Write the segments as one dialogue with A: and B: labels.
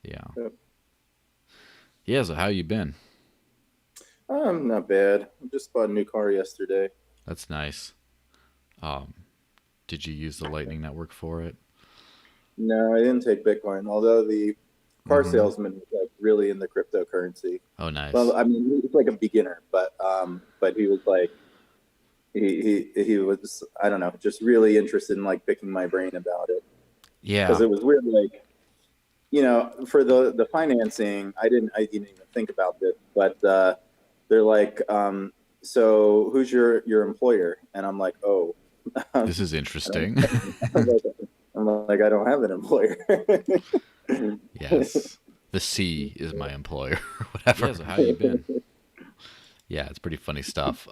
A: Yeah.
B: Yep.
A: Yeah, so how you been?
B: Not bad. I just bought a new car yesterday.
A: That's nice. Um, did you use the Lightning Network for it?
B: No, I didn't take Bitcoin, although the car
A: Mm-hmm.
B: salesman was like really into cryptocurrency.
A: Oh,
B: Well,
A: nice.
B: I mean, he's like a beginner, but he was like he was I don't know, just really interested in like picking my brain about it because
A: Yeah.
B: it was weird. Like for the financing, I didn't even think about this, but they're like, so who's your employer? And I'm like, oh, um,
A: This is
B: and I'm,
A: interesting.
B: I'm like, I'm like, I don't have an employer.
A: Yes. The C is my employer or whatever. Yeah, so how you been? Yeah, it's pretty funny stuff.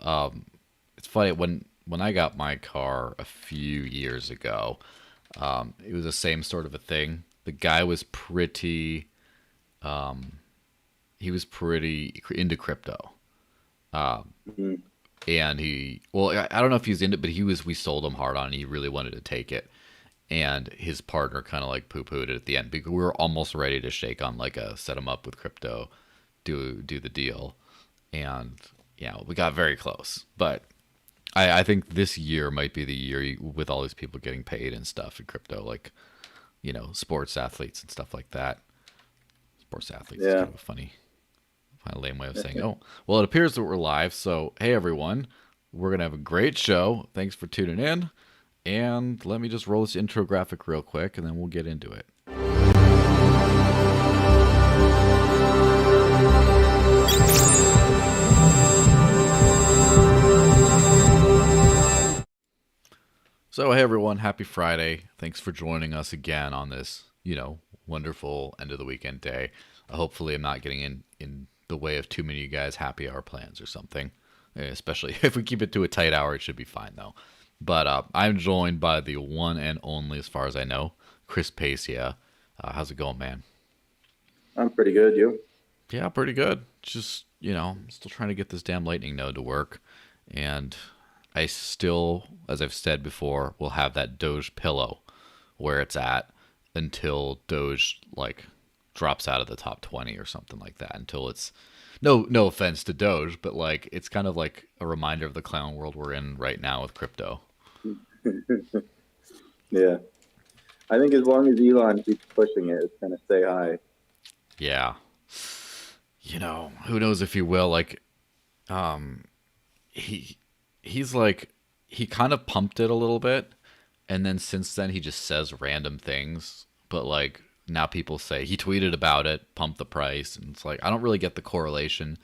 A: It's funny when I got my car a few years ago, it was the same sort of a thing. The guy was pretty into crypto.
B: Mhm.
A: And well, I don't know if he was into it, but we sold him hard on it. He really wanted to take it. And his partner kind of like poo-pooed it at the end because we were almost ready to shake on like a set him up with crypto, do the deal. And yeah, we got very close. But I think this year might be the year with all these people getting paid and stuff in crypto, like, sports athletes and stuff like that. Sports athletes is
B: Yeah.
A: kind of a kind of lame way of saying, oh, well, it appears that we're live. So, hey, everyone, we're going to have a great show. Thanks for tuning in. And let me just roll this intro graphic real quick and then we'll get into it. So, hey, everyone, happy Friday. Thanks for joining us again on this, wonderful end of the weekend day. Hopefully, I'm not getting in the way of too many of you guys' happy hour plans or something. Especially if we keep it to a tight hour, it should be fine, though. But I'm joined by the one and only, as far as I know, Chris Pacia. How's it going, man?
B: I'm pretty good. You?
A: Yeah, pretty good. Just, still trying to get this damn lightning node to work. And I still, as I've said before, will have that Doge pillow where it's at until Doge like drops out of the top 20 or something like that. Until it's no offense to Doge, but like it's kind of like a reminder of the clown world we're in right now with crypto.
B: Yeah. I think as long as Elon keeps pushing it, it's gonna stay high.
A: Yeah. Who knows if he will like he he's like he kind of pumped it a little bit, and then since then he just says random things, but like now people say he tweeted about it, pumped the price, and it's like I don't really get the correlation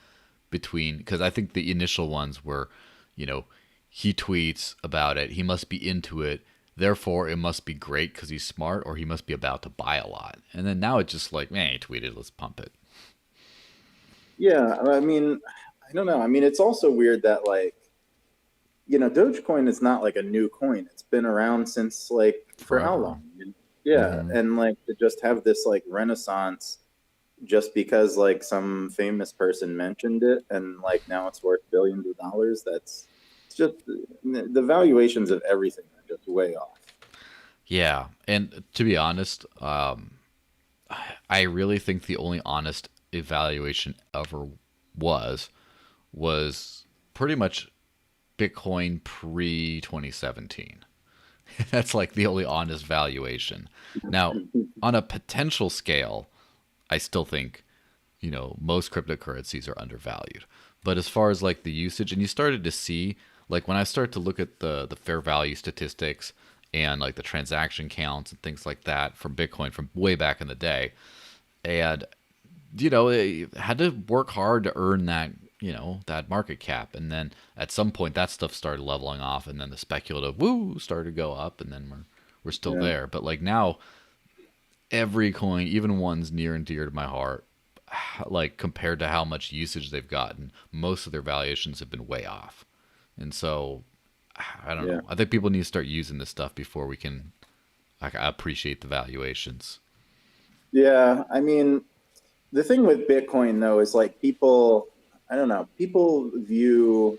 A: between, because I think the initial ones were, you know, he tweets about it, he must be into it, therefore it must be great because he's smart, or he must be about to buy a lot. And then now it's just like, man, he tweeted, let's pump it.
B: Yeah, I mean, I don't know. I mean, it's also weird that like, Dogecoin is not like a new coin. It's been around since like for how
A: Forever.
B: long? Yeah,
A: Mm-hmm.
B: and like to just have this like renaissance just because like some famous person mentioned it and like now it's worth billions of dollars. It's just the valuations of everything are just way off.
A: Yeah, and to be honest, I really think the only honest evaluation ever was was pretty much Bitcoin pre 2017. That's like the only honest valuation. Now, on a potential scale, I still think, most cryptocurrencies are undervalued. But as far as like the usage, and you started to see, like when I start to look at the fair value statistics and like the transaction counts and things like that from Bitcoin from way back in the day, and they had to work hard to earn that, that market cap. And then at some point that stuff started leveling off, and then the speculative woo started to go up, and then we're still
B: Yeah.
A: there. But like now, every coin, even ones near and dear to my heart, like compared to how much usage they've gotten, most of their valuations have been way off. And so I don't
B: Yeah.
A: know. I think people need to start using this stuff before we can like appreciate the valuations.
B: Yeah. I mean, the thing with Bitcoin though is like people, I don't know, people view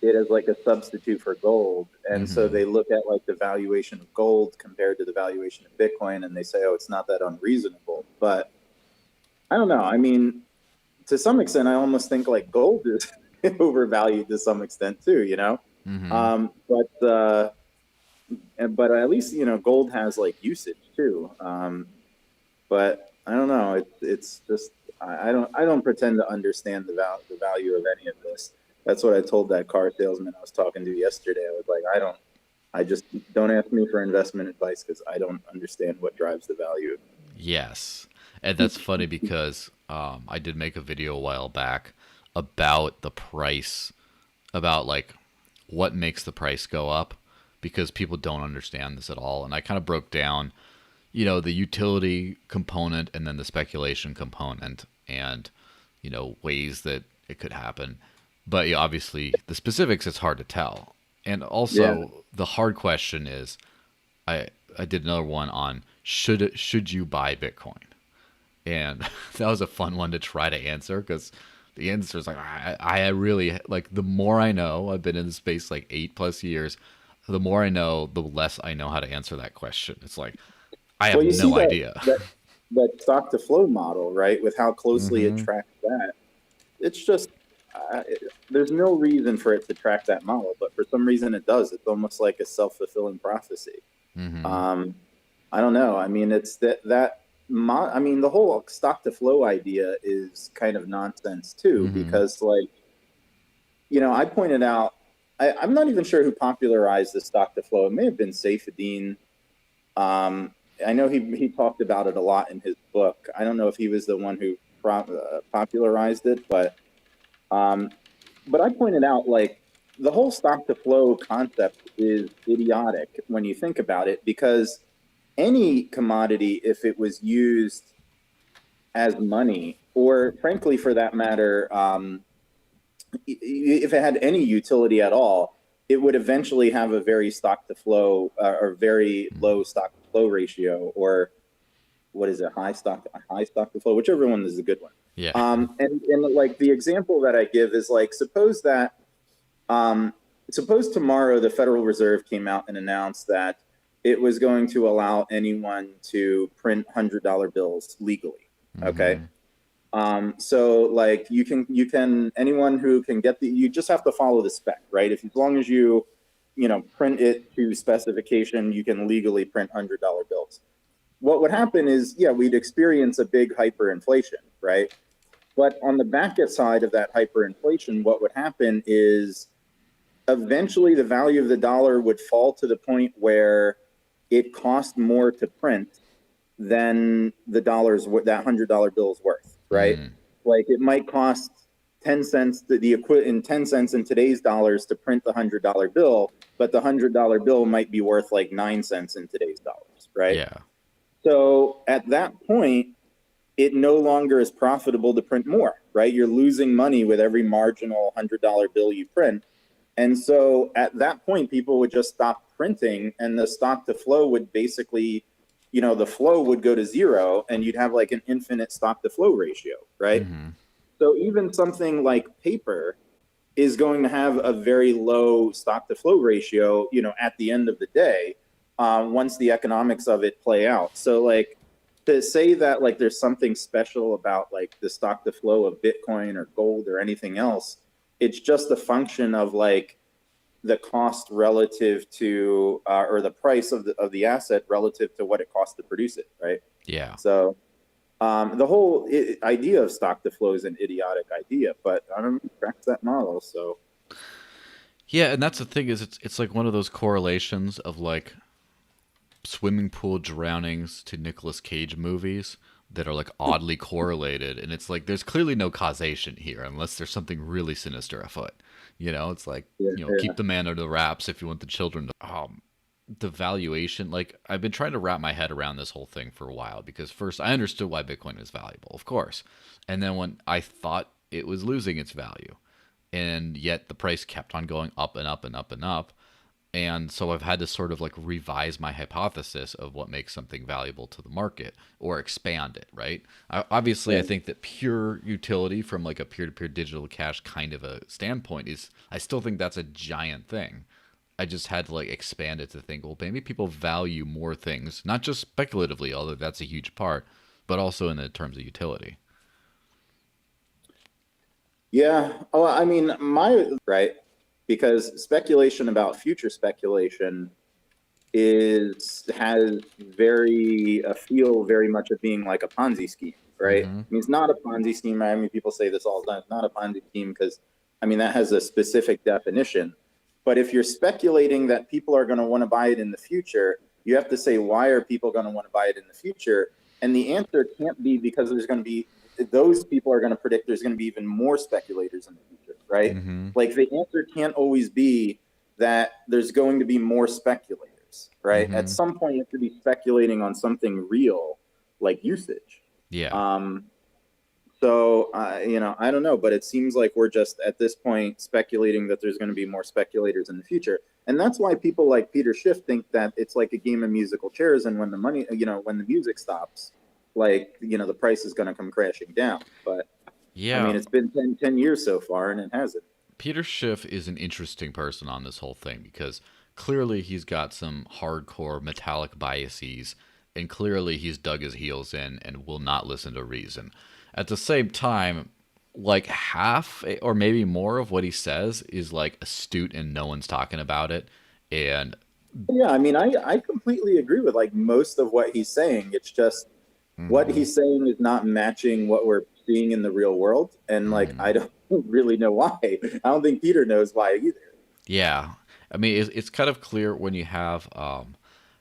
B: it as like a substitute for gold. And so
A: Mm-hmm.
B: they look at like the valuation of gold compared to the valuation of Bitcoin and they say, oh, it's not that unreasonable. But I don't know. I mean, to some extent, I almost think like gold is overvalued to some extent too, you know?
A: Mm-hmm.
B: But at least, gold has like usage too. But I don't know. It's just, I don't pretend to understand the value of any of this. That's what I told that car salesman I was talking to yesterday. I was like, I just don't ask me for investment advice because I don't understand what drives the value.
A: Yes. And that's funny because I did make a video a while back about the price, about like what makes the price go up, because people don't understand this at all. And I kind of broke down, the utility component and then the speculation component, and, ways that it could happen. But yeah, obviously, the specifics, it's hard to tell. And
B: Yeah.
A: also, the hard question is, I I did another one on should you buy Bitcoin, and that was a fun one to try to answer because the answer is like I really like, the more I know, I've been in the space like 8+ years. The more I know, the less I know how to answer that question. It's like I have
B: Well, you see
A: no
B: that
A: idea.
B: that that stock to flow model, right? With how closely it
A: Hmm.
B: tracks that, it's just uh, there's no reason for it to track that model, but for some reason it does. It's almost like a self-fulfilling prophecy.
A: Hmm.
B: Um, I don't know. I mean, it's I mean, the whole stock to flow idea is kind of nonsense too,
A: Hmm.
B: because like, I pointed out, I'm not even sure who popularized the stock to flow. It may have been Saifedean. Um, I know he talked about it a lot in his book. I don't know if he was the one who popularized it, um, but I pointed out like the whole stock to flow concept is idiotic when you think about it, because any commodity, if it was used as money, or frankly, for that matter, if it had any utility at all, it would eventually have a very stock to flow or very low stock to flow ratio, or what is it, high stock to flow, whichever one is a good one.
A: Yeah.
B: And like the example that I give is like, um, suppose tomorrow the Federal Reserve came out and announced that it was going to allow anyone to print $100 bills legally. Okay.
A: Hmm.
B: So like anyone who can you just have to follow the spec, right? If as long as print it to specification, you can legally print $100 bills. What would happen is, yeah, we'd experience a big hyperinflation, right? But on the back side of that hyperinflation, what would happen is eventually the value of the dollar would fall to the point where it cost more to print than that $100 bill is worth, right?
A: Mm.
B: Like it might cost 10 cents, the equivalent in 10 cents in today's dollars to print the $100 bill, but the $100 bill might be worth like 9 cents in today's dollars, right?
A: Yeah.
B: So at that point, it no longer is profitable to print more, right? You're losing money with every marginal $100 bill you print. And so at that point, people would just stop printing, and the stock to flow would basically, the flow would go to zero, and you'd have like an infinite stock to flow ratio, right?
A: Hmm.
B: So even something like paper is going to have a very low stock to flow ratio, at the end of the day, once the economics of it play out. So like, to say that like there's something special about like the stock to flow of Bitcoin or gold or anything else, it's just a function of like the cost relative to or the price of the asset relative to what it costs to produce it, right?
A: Yeah.
B: So the whole idea of stock to flow is an idiotic idea, but I don't know who cracks that model. So
A: Yeah, and that's the thing, is it's like one of those correlations of like swimming pool drownings to Nicolas Cage movies that are like oddly correlated, and it's like there's clearly no causation here unless there's something really sinister afoot. It's like,
B: yeah,
A: keep
B: yeah,
A: the man under the wraps if you want the children to. The valuation, like I've been trying to wrap my head around this whole thing for a while, because first I understood why Bitcoin is valuable, of course, and then when I thought it was losing its value, and yet the price kept on going up and up and up and up. And so I've had to sort of like revise my hypothesis of what makes something valuable to the market, or expand it, right? Obviously, I
B: yeah.
A: think that pure utility from like a peer-to-peer digital cash kind of a standpoint is, I still think that's a giant thing. I just had to like expand it to think, well, maybe people value more things, not just speculatively, although that's a huge part, but also in the terms of utility.
B: Yeah. Oh, I mean, my right, because speculation about future speculation is has very a feel very much of being like a Ponzi scheme, right?
A: Mm-hmm.
B: I mean, it's not a Ponzi scheme, right? I mean, people say this all the time. It's not a Ponzi scheme because, I mean, that has a specific definition. But if you're speculating that people are going to want to buy it in the future, you have to say, why are people going to want to buy it in the future? And the answer can't be because there's going to be those people are going to predict there's going to be even more speculators in the future, right?
A: Mm-hmm.
B: Like the answer can't always be that there's going to be more speculators, right? At
A: Mm-hmm.
B: some point, you have to be speculating on something real, like usage.
A: Yeah.
B: Um, you know, I don't know, but it seems like we're just at this point speculating that there's going to be more speculators in the future, and that's why people like Peter Schiff think that it's like a game of musical chairs, and when the money, you know, when the music stops, like you know, the price is going to come crashing down. But I
A: Yeah.
B: mean, it's been 10 years so far, and it hasn't.
A: Peter Schiff is an interesting person on this whole thing because clearly he's got some hardcore metallic biases, and clearly he's dug his heels in and will not listen to reason. At the same time, like half or maybe more of what he says is like astute and no one's talking about it. And
B: Yeah, I mean, I completely agree with like most of what he's saying. It's just what
A: mhm,
B: he's saying is not matching what we're seeing in the real world, and like
A: mhm.
B: I don't really know why. I don't think Peter knows why either.
A: Yeah, I mean it's kind of clear when you have.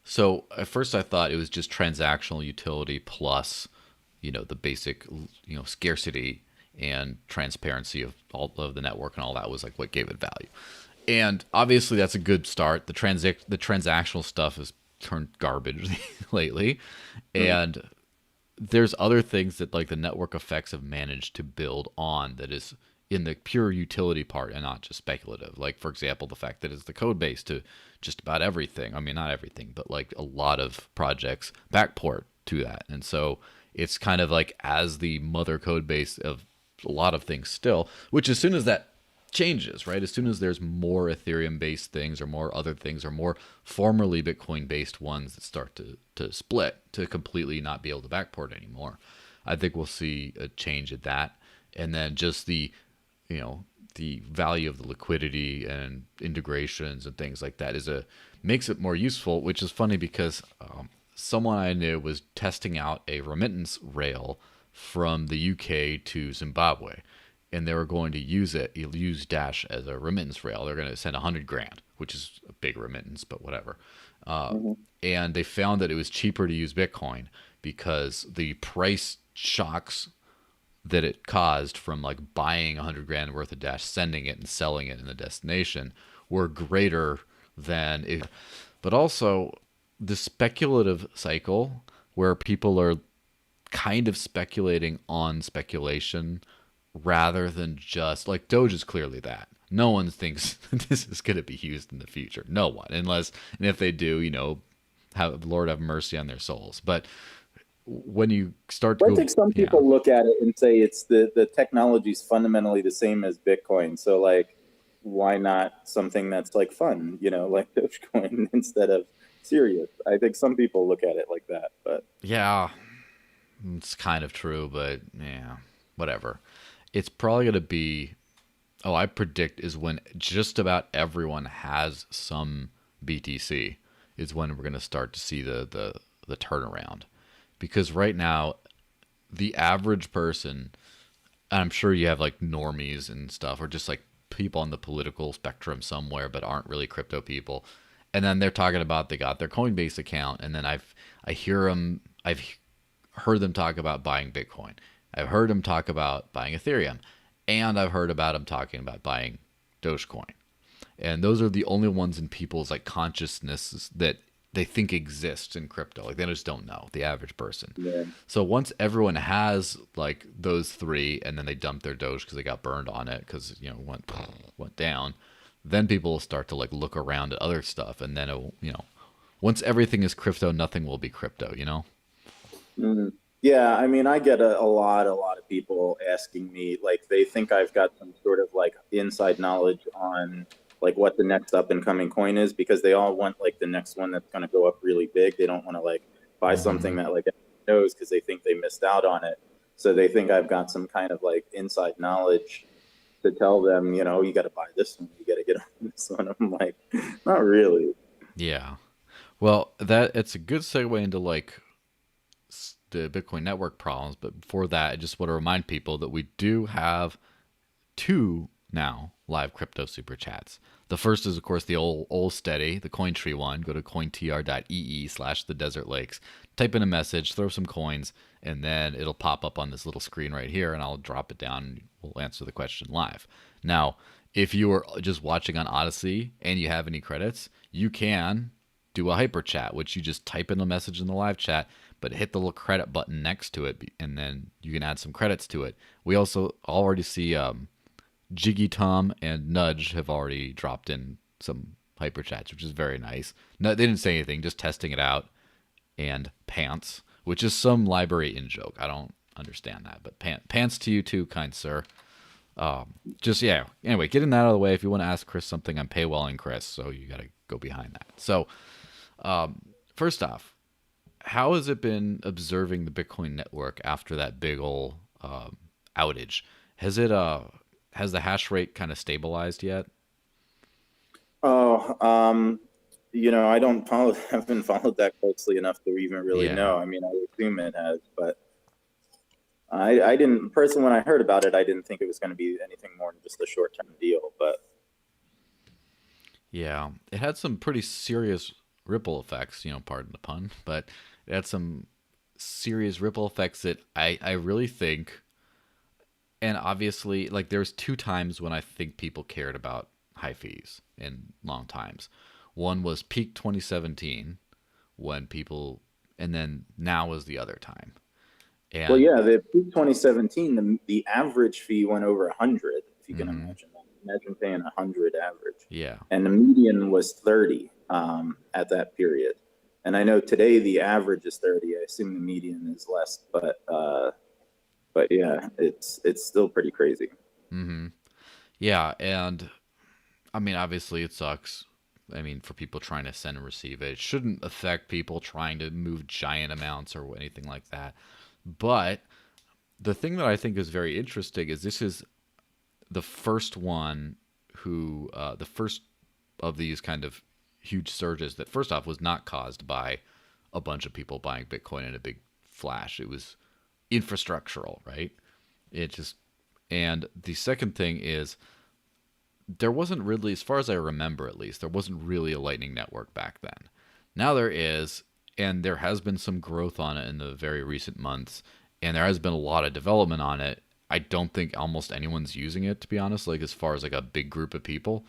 A: So at first I thought it was just transactional utility plus, the basic, scarcity and transparency of all of the network and all that was like what gave it value. And obviously that's a good start. The transactional stuff has turned garbage lately,
B: Hmm.
A: and there's other things that like the network effects have managed to build on that is in the pure utility part and not just speculative. Like for example, the fact that it's the code base to just about everything. I mean, not everything, but like a lot of projects backport to that. And so it's kind of like as the mother code base of a lot of things still, which as soon as that changes, right? As soon as there's more Ethereum based things or more other things or more formerly Bitcoin based ones that start to split to completely not be able to backport anymore, I think we'll see a change at that. And then just you know, the value of the liquidity and integrations and things like that makes it more useful, which is funny because someone I knew was testing out a remittance rail from the UK to Zimbabwe, and they were going to use Dash as a remittance rail. They're going to send 100 grand, which is a big remittance, but whatever. Uh,
B: Hmm.
A: and they found that it was cheaper to use Bitcoin because the price shocks that it caused from like buying 100 grand worth of Dash, sending it and selling it in the destination were greater than if, but also the speculative cycle where people are kind of speculating on speculation rather than just like Doge is clearly that. No one thinks this is going to be used in the future. No one, unless, and if they do, have Lord have mercy on their souls. But when you start to
B: But I
A: go,
B: think some
A: yeah,
B: people look at it and say it's the technology is fundamentally the same as Bitcoin. So like, why not something that's like fun, you know, like Dogecoin instead of serious? I think some people look at it like that, but
A: yeah, it's kind of true, but yeah, whatever. It's probably going to be, oh, I predict is when just about everyone has some BTC is when we're going to start to see the turnaround. Because right now, the average person, and I'm sure you have like normies and stuff, or just like people on the political spectrum somewhere, but aren't really crypto people. And then they're talking about they got their Coinbase account, and then I've heard them talk about buying Bitcoin. I've heard them talk about buying Ethereum, and I've heard about them talking about buying Dogecoin. And those are the only ones in people's like consciousness that they think exists in crypto. Like they just don't know, the average person.
B: yeah.
A: So once everyone has like those three, and then they dump their Doge because they got burned on it because went down, then people will start to like look around at other stuff, and then once everything is crypto, nothing will be crypto.
B: Mhm. Yeah, I mean, I get a lot of people asking me, like, they think I've got some sort of like inside knowledge on like what the next up and coming coin is because they all want like the next one that's going to go up really big. They don't want to like buy
A: Mm-hmm.
B: something that like everyone knows because they think they missed out on it. So they think I've got some kind of like inside knowledge to tell them, you know, you got to buy this one, you got to get on this one. I'm like, not really.
A: Yeah. Well, that it's a good segue into like the Bitcoin network problems. But before that, I just want to remind people that we do have two now live crypto super chats. The first is, of course, the old steady, the Cointree one. Go to cointr.ee/the Desert Lakes. Type in a message, throw some coins, and then it'll pop up on this little screen right here, and I'll drop it down and we'll answer the question live. Now, if you are just watching on Odyssey and you have any credits, you can do a hyper chat, which you just type in a message in the live chat, but hit the little credit button next to it, and then you can add some credits to it. We also already see Jiggy Tom and Nudge have already dropped in some hyper chats, which is very nice. No, they didn't say anything, just testing it out. And Pants, which is some library in joke. I don't understand that, but pants to you too, kind sir. Just yeah. Anyway, getting that out of the way. If you want to ask Chris something, I'm paywalling Chris, so you got to go behind that. So, first off, how has it been observing the Bitcoin network after that big ole outage? Has the hash rate kind of stabilized yet?
B: Oh, you know, I don't follow, haven't followed that closely enough to even really
A: Yeah.
B: know. I mean, I assume it has, but I didn't personally, when I heard about it, I didn't think it was going to be anything more than just a short-term deal. But
A: Yeah, it had some pretty serious ripple effects, pardon the pun, but it had some serious ripple effects that I really think, and obviously, like there's two times when I think people cared about high fees in long times. One was peak 2017 when people, and then now was the other time.
B: well,
A: And
B: yeah, the peak 2017, the average fee went over 100. If you can
A: mm-hmm,
B: imagine that, imagine paying 100 average,
A: yeah,
B: and the median was 30 at that period. And I know today the average is 30. I assume the median is less, but yeah, it's still pretty crazy.
A: mm-hmm, yeah, and I mean, obviously, it sucks. I mean, for people trying to send and receive it, it shouldn't affect people trying to move giant amounts or anything like that. But the thing that I think is very interesting is this is the first one the first of these kind of huge surges that, first off, was not caused by a bunch of people buying Bitcoin in a big flash. It was infrastructural, right? It just, and the second thing is there wasn't really, as far as I remember at least, there wasn't really a Lightning Network back then. Now there is, and there has been some growth on it in the very recent months, and there has been a lot of development on it. I don't think almost anyone's using it, to be honest, like as far as like a big group of people.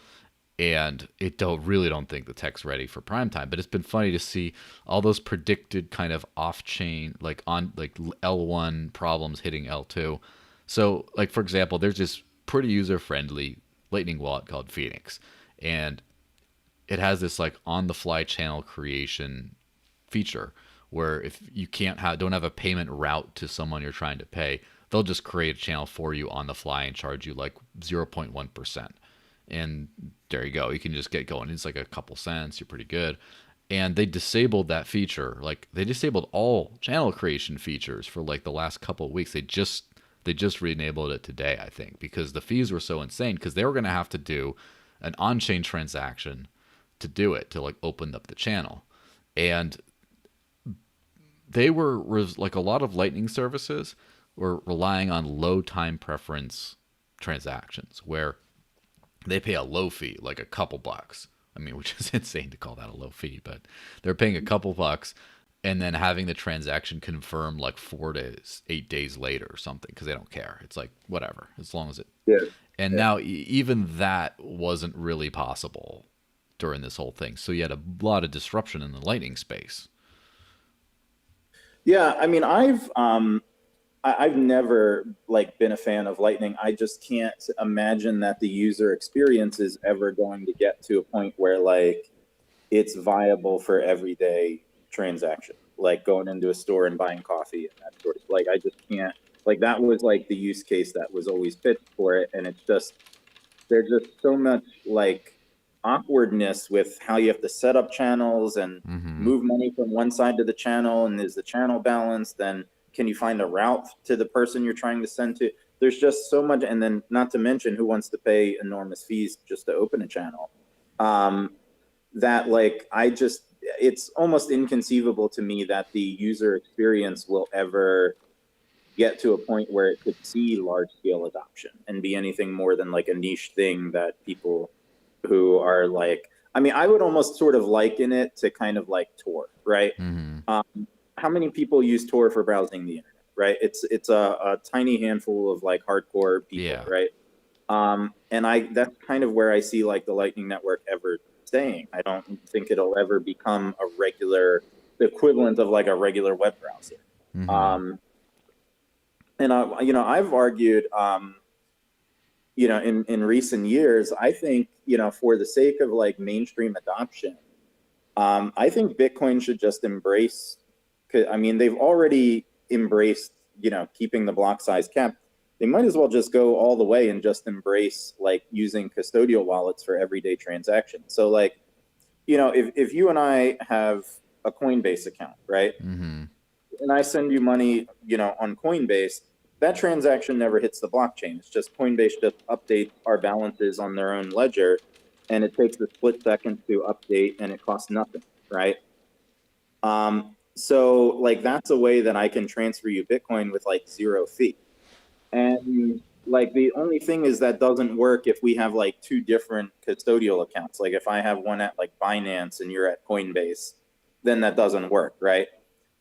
A: And it don't think the tech's ready for prime time. But it's been funny to see all those predicted kind of off chain, like on like L1 problems hitting L2. So, like for example, there's this pretty user friendly Lightning wallet called Phoenix, and it has this like on the fly channel creation feature where if you don't have a payment route to someone you're trying to pay, they'll just create a channel for you on the fly and charge you like 0.1%. And there you go. You can just get going. It's like a couple cents. You're pretty good. And they disabled that feature. Like they disabled all channel creation features for like the last couple of weeks. They just re-enabled it today, I think, because the fees were so insane. Because they were going to have to do an on-chain transaction to do it, to like open up the channel. And they were like a lot of Lightning services were relying on low time preference transactions where they pay a low fee, like a couple bucks. I mean, which is insane to call that a low fee, but they're paying a couple bucks and then having the transaction confirmed like 4 to 8 days later or something because they don't care. It's like whatever, as long as it.
B: Yeah,
A: And
B: yeah.
A: now even that wasn't really possible during this whole thing. So you had a lot of disruption in the Lightning space.
B: Yeah, I mean, I've never like been a fan of Lightning. I just can't imagine that the user experience is ever going to get to a point where like it's viable for everyday transaction, like going into a store and buying coffee and that sort of like I just can't like that was like the use case that was always pitched for it, and it's just there's just so much like awkwardness with how you have to set up channels and
A: Mm-hmm.
B: move money from one side to the channel, and is the channel balanced, then can you find a route to the person you're trying to send to? there's just so much, and then not to mention who wants to pay enormous fees just to open a channel. That like I just it's almost inconceivable to me that the user experience will ever get to a point where it could see large scale adoption and be anything more than like a niche thing that people who are like, I mean, I would almost sort of liken it to kind of like Tor, right?
A: Mm-hmm.
B: How many people use Tor for browsing the internet, right? It's a tiny handful of like hardcore people,
A: Yeah.
B: right? And that's kind of where I see like the Lightning Network ever staying. I don't think it'll ever become a regular, the equivalent of like a regular web browser.
A: Mm-hmm.
B: And I've argued, in recent years, I think, for the sake of like mainstream adoption, I think Bitcoin should just embrace. I mean, they've already embraced, keeping the block size capped. They might as well just go all the way and just embrace like using custodial wallets for everyday transactions. So like, if you and I have a Coinbase account, right?
A: Mm-hmm.
B: And I send you money, on Coinbase, that transaction never hits the blockchain. It's just Coinbase just updates our balances on their own ledger, and it takes a split second to update, and it costs nothing, right? So like that's a way that I can transfer you Bitcoin with like 0 fee. And like the only thing is that doesn't work if we have like two different custodial accounts. Like if I have one at like Binance and you're at Coinbase, then that doesn't work, right?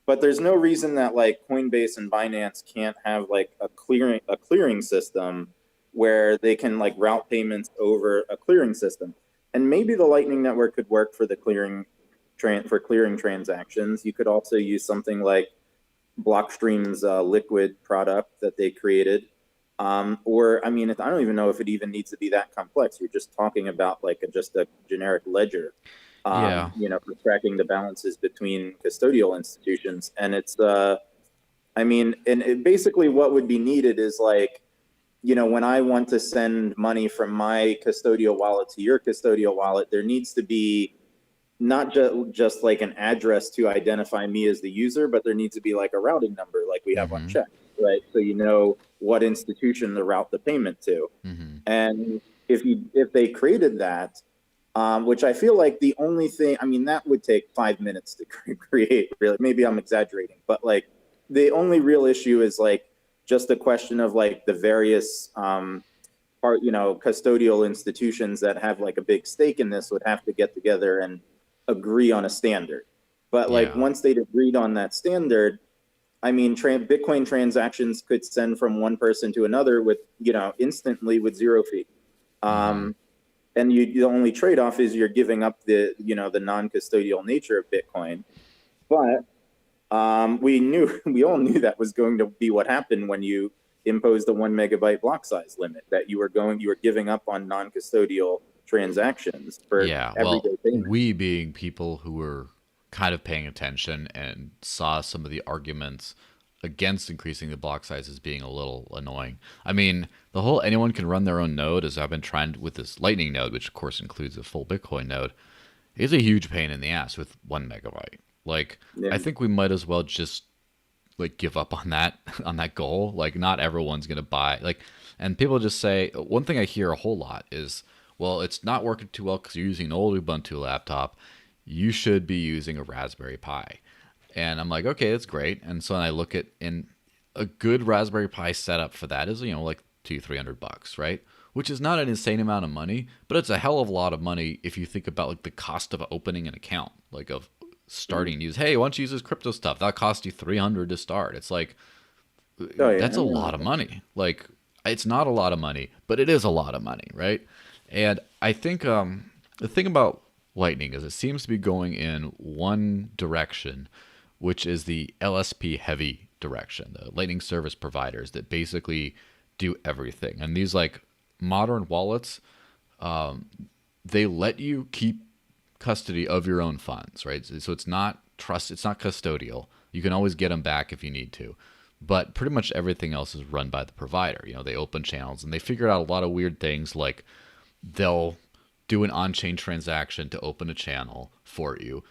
B: But there's no reason that like Coinbase and Binance can't have like a clearing system where they can like route payments over a clearing system. And maybe the Lightning Network could work for the clearing transactions. You could also use something like Blockstream's liquid product that they created. Or I mean, I don't even know if it even needs to be that complex. You're just talking about like just a generic ledger.
A: Yeah.
B: For tracking the balances between custodial institutions. And it's, basically what would be needed is like, when I want to send money from my custodial wallet to your custodial wallet, there needs to be not just like an address to identify me as the user, but there needs to be like a routing number like we have on
A: Mm-hmm.
B: check, right? So you know what institution to route the payment to.
A: Mm-hmm.
B: And if they created that, which I feel like the only thing, I mean, that would take 5 minutes to create, really. Maybe I'm exaggerating, but like the only real issue is like just a question of like the various custodial institutions that have like a big stake in this would have to get together and agree on a standard. But like
A: Yeah.
B: once they'd agreed on that standard, I mean, Bitcoin transactions could send from one person to another with, instantly with 0 fee.
A: Mm-hmm.
B: And the only trade-off is you're giving up the non-custodial nature of Bitcoin. But we all knew that was going to be what happened when you imposed the 1 megabyte block size limit, that you were giving up on non-custodial transactions for
A: Yeah. Well,
B: everyday payment.
A: we being people who were kind of paying attention and saw some of the arguments against increasing the block size as being a little annoying. I mean, the whole anyone can run their own node, as I've been trying with this Lightning node, which of course includes a full Bitcoin node, is a huge pain in the ass with 1 megabyte. Like,
B: Yeah.
A: I think we might as well just like give up on that goal. Like, not everyone's gonna buy like, and people just say one thing I hear a whole lot is, well, it's not working too well because you're using an old Ubuntu laptop. You should be using a Raspberry Pi. And I'm like, okay, that's great. And so I look at in a good Raspberry Pi setup for that is, like $200-300, right? Which is not an insane amount of money, but it's a hell of a lot of money if you think about like the cost of opening an account, like of starting to use. Hey, why don't you use this crypto stuff? That cost you $300 to start. It's like
B: Oh yeah.
A: that's a lot of money. Like it's not a lot of money, but it is a lot of money, right? And I think the thing about Lightning is it seems to be going in one direction, which is the LSP heavy direction, the Lightning service providers that basically do everything. And these like modern wallets, they let you keep custody of your own funds, right? So it's not it's not custodial. You can always get them back if you need to. But pretty much everything else is run by the provider. They open channels and they figured out a lot of weird things like they'll do an on-chain transaction to open a channel for you.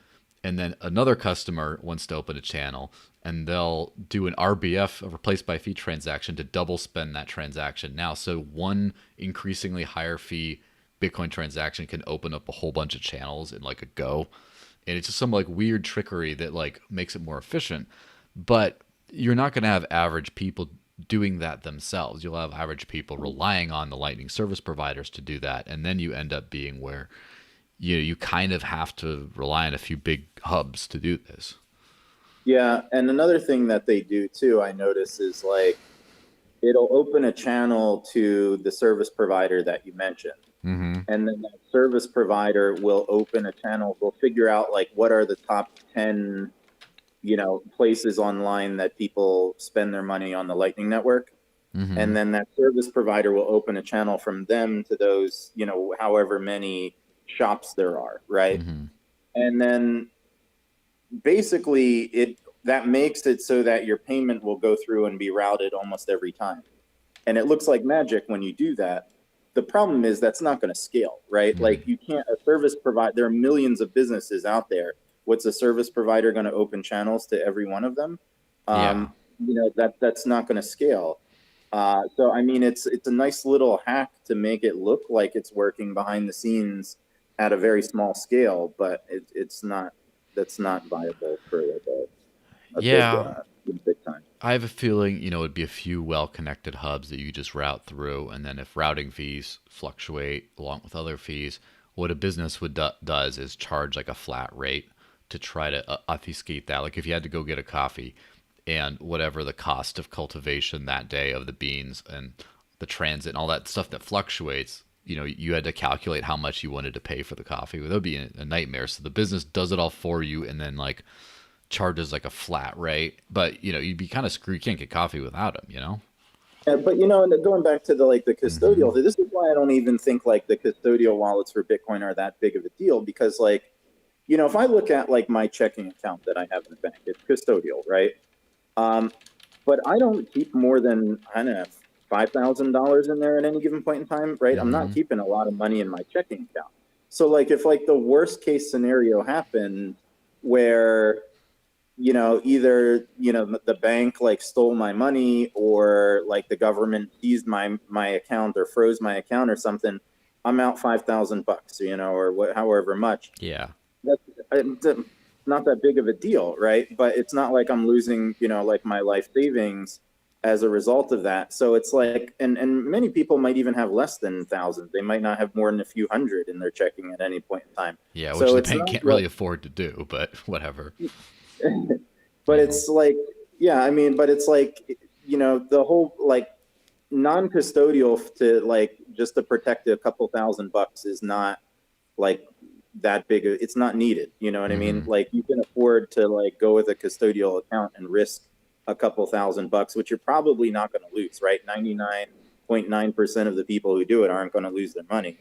A: And then another customer wants to open a channel and they'll do an RBF, a replace by fee transaction, to double spend that transaction now. So one increasingly higher fee Bitcoin transaction can open up a whole bunch of channels in like a go. And it's just some like weird trickery that like makes it more efficient. But you're not going to have average people doing that themselves. You'll have average people relying on the Lightning service providers to do that. And then you end up being where you kind of have to rely on a few big hubs to do this.
B: Yeah, and another thing that they do too, I notice, is like it'll open a channel to the service provider that you mentioned.
A: Mm-hmm.
B: And then that service provider will open a channel. We'll figure out like what are the top 10, places online that people spend their money on the Lightning Network.
A: Mm-hmm.
B: And then that service provider will open a channel from them to those, however many shops there are, right?
A: Mm-hmm.
B: And then basically that makes it so that your payment will go through and be routed almost every time. And it looks like magic when you do that. The problem is that's not going to scale, right?
A: Mm-hmm.
B: Like you can't, a service provider, there are millions of businesses out there. What's a service provider going to open channels to every one of them? That's not going to scale. So, I mean, it's a nice little hack to make it look like it's working behind the scenes at a very small scale, but that's not viable for like a big time.
A: I have a feeling, it'd be a few well-connected hubs that you just route through, and then if routing fees fluctuate along with other fees, what a business does is charge like a flat rate to try to obfuscate that. Like if you had to go get a coffee, and whatever the cost of cultivation that day of the beans and the transit and all that stuff that fluctuates, you had to calculate how much you wanted to pay for the coffee. That would be a nightmare. So the business does it all for you, and then like charges like a flat rate, but you'd be kind of screwed. You can't get coffee without them,
B: Yeah, but going back to the custodial, this is why I don't even think like the custodial wallets for Bitcoin are that big of a deal, because if I look at like my checking account that I have in the bank, it's custodial, right? But I don't keep more than, I don't know, $5,000 in there at any given point in time, right? I'm not keeping a lot of money in my checking account. So like if like the worst case scenario happened where either the bank like stole my money, or like the government seized my account or froze my account or something, I'm out $5,000, or however much.
A: Yeah,
B: that's not that big of a deal, right? But it's not like I'm losing like my life savings as a result of that. So it's like, and many people might even have less than thousands. They might not have more than a few hundred in their checking at any point in time.
A: Yeah, which
B: so
A: the bank can't really afford to do, but whatever.
B: But it's like, yeah, I mean, but it's like, the whole like non-custodial to like just to protect a couple $1,000 is not like that big. It's not needed. You know what I mean? Like you can afford to like go with a custodial account and risk a couple $1,000, which you're probably not going to lose, right? 99.9% of the people who do it aren't going to lose their money.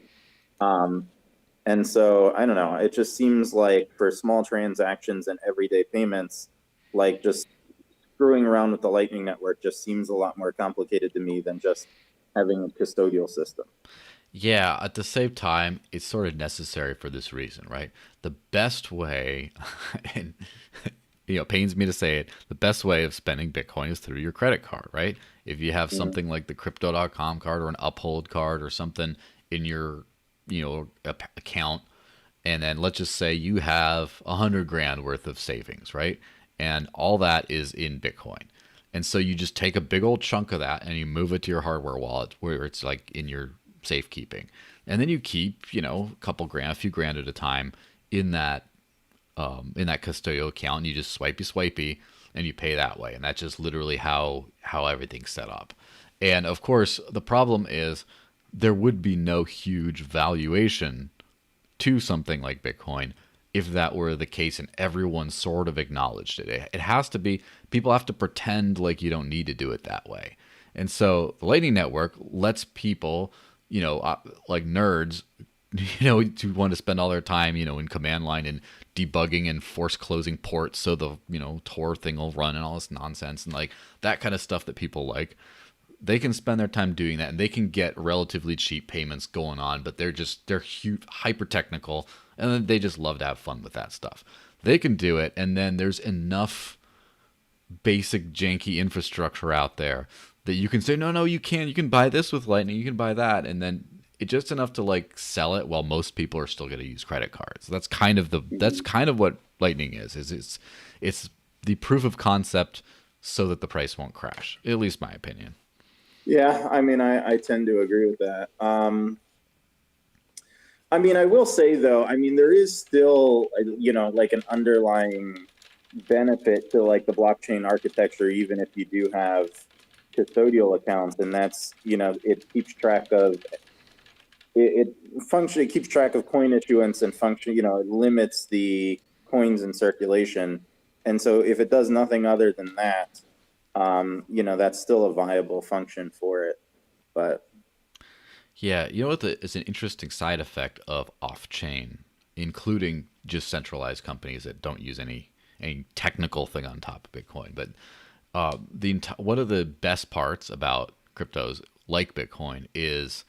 B: And so I don't know, it just seems like for small transactions and everyday payments, like just screwing around with the Lightning Network just seems a lot more complicated to me than just having a custodial system.
A: Yeah, at the same time, it's sort of necessary for this reason, right? The best way, and it pains me to say it, the best way of spending Bitcoin is through your credit card, right? If you have something like the crypto.com card or an Uphold card or something in your account, and then let's just say you have 100 grand worth of savings, right? And all that is in Bitcoin. And so you just take a big old chunk of that and you move it to your hardware wallet where it's like in your safekeeping. And then you keep, a couple grand, a few grand at a time in that custodial account, and you just swipey and you pay that way. And that's just literally how everything's set up. And of course, the problem is there would be no huge valuation to something like Bitcoin if that were the case and everyone sort of acknowledged it. It has to be, people have to pretend like you don't need to do it that way. And so the Lightning Network lets people, like nerds, to want to spend all their time, in command line and debugging and force closing ports so the, Tor thing will run and all this nonsense and like that kind of stuff that people like. They can spend their time doing that and they can get relatively cheap payments going on, but they're huge, hyper technical, and they just love to have fun with that stuff. They can do it, and then there's enough basic janky infrastructure out there that you can say, no, no, you can buy this with Lightning, you can buy that, and then it's just enough to like sell it while most people are still going to use credit cards. That's
B: Mhm.
A: kind of what Lightning is it's the proof of concept so that the price won't crash. At least my opinion.
B: Yeah, I mean, I tend to agree with that. I mean, I will say though, I mean, there is still, like an underlying benefit to like the blockchain architecture, even if you do have custodial accounts, and that's, it keeps track of it keeps track of coin issuance and function, it limits the coins in circulation. And so if it does nothing other than that, that's still a viable function for it. But
A: Yeah, you know what is an interesting side effect of off-chain, including just centralized companies that don't use any technical thing on top of Bitcoin. But one of the best parts about cryptos like Bitcoin is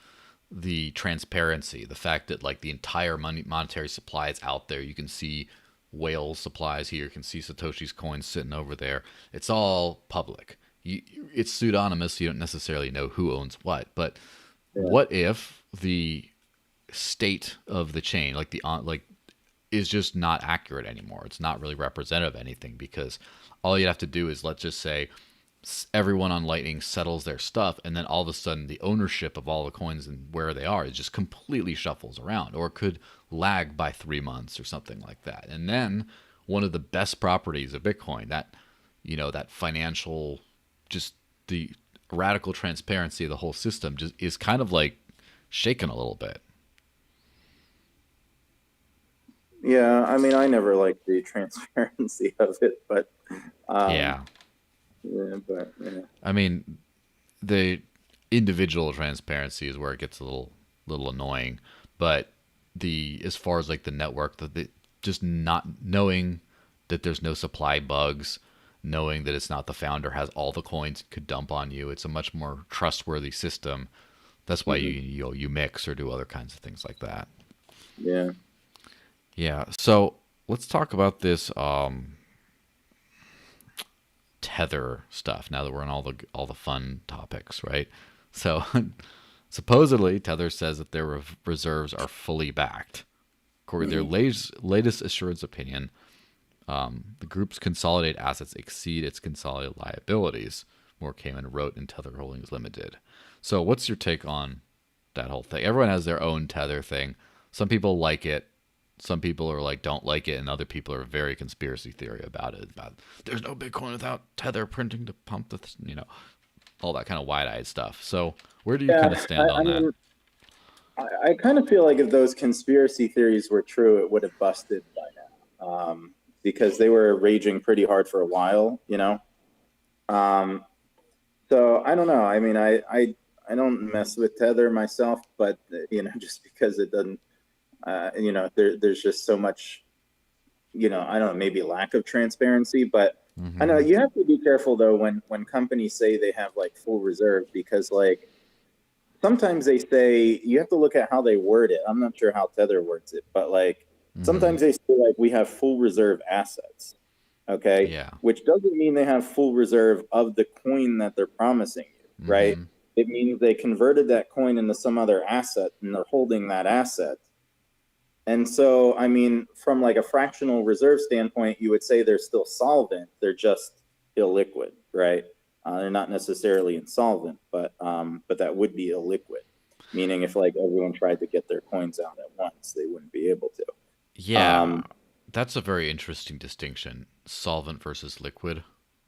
A: the transparency, the fact that like the entire monetary supply is out there. You can see whale supplies here, you can see Satoshi's coins sitting over there. It's all public. It's pseudonymous, so you don't necessarily know who owns what. But
B: yeah,
A: what if the state of the chain, like is just not accurate anymore? It's not really representative of anything because all you'd have to do is, let's just say, everyone on Lightning settles their stuff, and then all of a sudden the ownership of all the coins and where they are, it just completely shuffles around, or it could lag by 3 months or something like that. And then one of the best properties of Bitcoin, that financial, just the radical transparency of the whole system, just is kind of like shaken a little bit.
B: yeah. I mean, I never liked the transparency of it, but um,
A: Yeah,
B: yeah, but
A: I mean, the individual transparency is where it gets a little annoying, but the as far as like the network, just not knowing that there's no supply bugs, knowing that it's not the founder has all the coins could dump on you, it's a much more trustworthy system. That's why
B: mhm,
A: you mix or do other kinds of things like that.
B: yeah.
A: Yeah. So let's talk about this Tether stuff. Now that we're on all the fun topics, right? So supposedly Tether says that their reserves are fully backed. According to their
B: Mhm.
A: latest assurance opinion, the group's consolidated assets exceed its consolidated liabilities. Moore Kamen wrote in Tether Holdings Limited. So, what's your take on that whole thing? Everyone has their own Tether thing. Some people like it. Some people are like don't like it, and other people are very conspiracy theory about it. About there's no Bitcoin without Tether printing to pump all that kind of wide-eyed stuff. So, where do you kind of
B: Yeah,
A: stand
B: I
A: on that?
B: mean, I kind of feel like if those conspiracy theories were true, it would have busted by now, because they were raging pretty hard for a while. Um, so I don't know. I mean, I don't mess with Tether myself, but just because it doesn't, there's just so much, I don't know, maybe lack of transparency. But I know
A: Mm-hmm.
B: you have to be careful though when companies say they have like full reserve, because like sometimes they say you have to look at how they word it. I'm not sure how Tether words it, but like
A: Mm-hmm.
B: sometimes they say like we have full reserve assets. Okay.
A: Yeah.
B: Which doesn't mean they have full reserve of the coin that they're promising you, right?
A: Mm-hmm.
B: It means they converted that coin into some other asset and they're holding that asset. And so, I mean, from like a fractional reserve standpoint, you would say they're still solvent. They're just illiquid, right? They're not necessarily insolvent, but that would be illiquid, meaning if like everyone tried to get their coins out at once, they wouldn't be able to.
A: Yeah,
B: Um,
A: that's a very interesting distinction. Solvent versus liquid,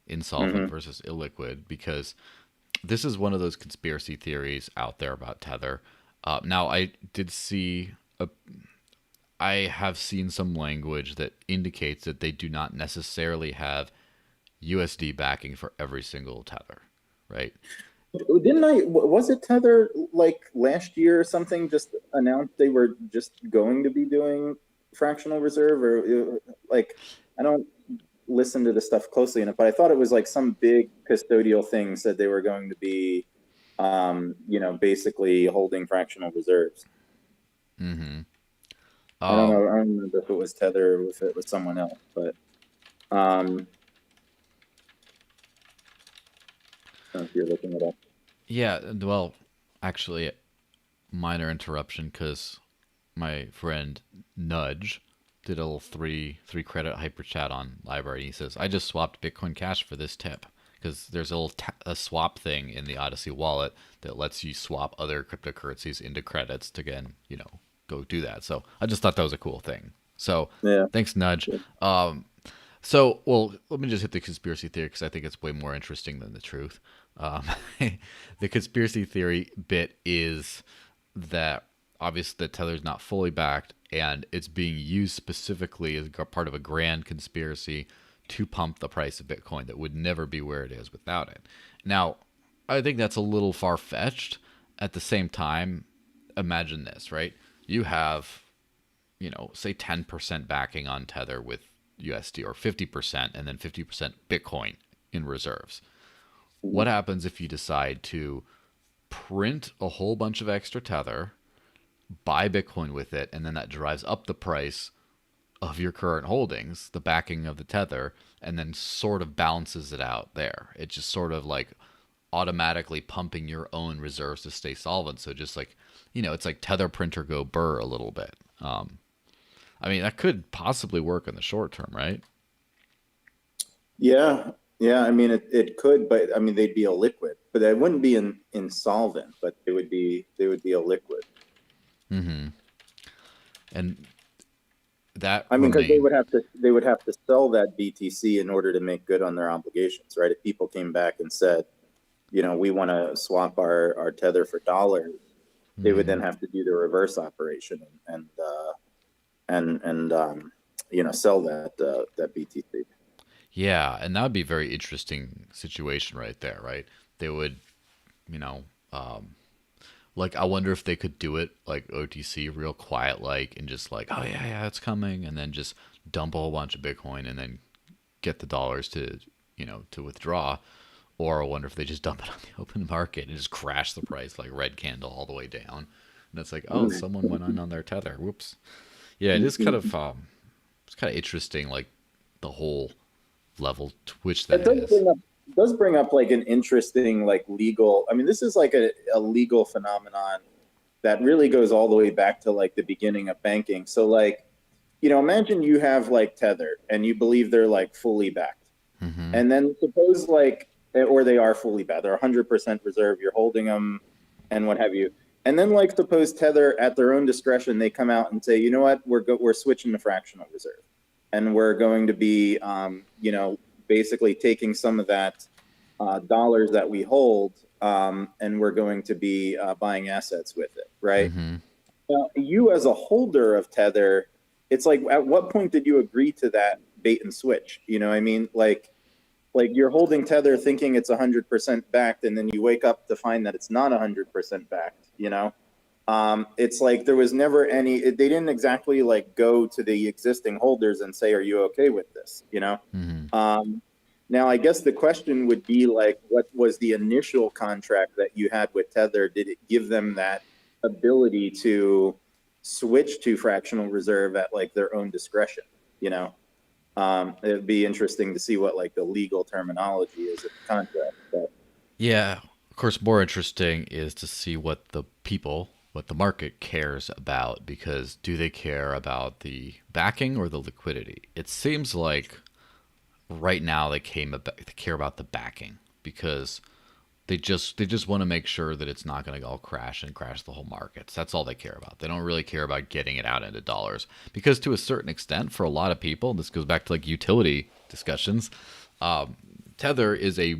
A: insolvent
B: mhm.
A: versus illiquid, because this is one of those conspiracy theories out there about Tether. Now, I have seen some language that indicates that they do not necessarily have USD backing for every single Tether, right?
B: Didn't I? Was it Tether like last year or something? Just announced they were just going to be doing fractional reserve, or like I don't listen to the stuff closely enough, but I thought it was like some big custodial thing said they were going to be, basically holding fractional reserves.
A: Mm-hmm.
B: I don't
A: Um,
B: know. I don't remember if it was Tether or if it was someone else, but, um, If you're looking it up.
A: Yeah, well, actually, minor interruption because my friend Nudge did a little three credit hyper chat on library. He says, "I just swapped Bitcoin Cash for this tip because there's a little a swap thing in the Odyssey wallet that lets you swap other cryptocurrencies into credits to again, go do that." So I just thought that was a cool thing. So
B: Yeah.
A: thanks, Nudge. So, well, let me just hit the conspiracy theory because I think it's way more interesting than the truth. Um, the conspiracy theory bit is that obviously the Tether is not fully backed and it's being used specifically as part of a grand conspiracy to pump the price of Bitcoin that would never be where it is without it. Now, I think that's a little far fetched. At the same time, imagine this, right? You have say 10% backing on Tether with USD or 50% and then 50% Bitcoin in reserves. What happens if you decide to print a whole bunch of extra Tether, buy Bitcoin with it, and then that drives up the price of your current holdings, the backing of the Tether, and then sort of balances it out there? It's just sort of like automatically pumping your own reserves to stay solvent. So just like, it's like Tether printer go burr a little bit. I mean, that could possibly work in the short term, right?
B: Yeah. Yeah. I mean, it could, but I mean, they'd be a liquid, but they wouldn't be insolvent, but they would be a liquid.
A: And that
B: I mean, because they
A: remain.
B: would have to sell that BTC in order to make good on their obligations, right? If people came back and said, we want to swap our Tether for dollars, they would then have to do the reverse operation and sell that BTC.
A: Yeah, and that would be a very interesting situation right there, right? They would, you know, um, like I wonder if they could do it like OTC, real quiet, like, and just like, oh yeah, yeah, it's coming, and then just dump a whole bunch of Bitcoin and then get the dollars to, to withdraw. Or I wonder if they just dump it on the open market and just crash the price like red candle all the way down. And it's like, oh, someone went on their Tether. Whoops. Yeah, it is kind of it's kind of interesting, like the whole level to which that
B: It does
A: is.
B: bring up like an interesting like legal. I mean, this is like a legal phenomenon that really goes all the way back to like the beginning of banking. So like, imagine you have like Tether and you believe they're like fully backed.
A: Mm-hmm.
B: And then suppose like, or they are fully backed, they're 100% reserve, you're holding them and what have you. And then like suppose Tether at their own discretion, they come out and say, you know what, we're switching to fractional reserve. And we're going to be, basically taking some of that dollars that we hold, and we're going to be buying assets with it, right?
A: Mm-hmm.
B: Now, you as a holder of Tether, it's like, at what point did you agree to that bait and switch? You know what I mean? Like you're holding Tether thinking it's 100% backed, and then you wake up to find that it's not 100% backed, it's like there was never they didn't exactly like go to the existing holders and say, are you okay with this?
A: Mm-hmm.
B: Now I guess the question would be like, what was the initial contract that you had with Tether? Did it give them that ability to switch to fractional reserve at like their own discretion? It'd be interesting to see what like the legal terminology is of the contract. But
A: Yeah, of course, more interesting is to see what the market cares about, because do they care about the backing or the liquidity? It seems like right now they care about the backing because they just want to make sure that it's not going to all crash and crash the whole markets. That's all they care about. They don't really care about getting it out into dollars because to a certain extent, for a lot of people, this goes back to like utility discussions. Tether is a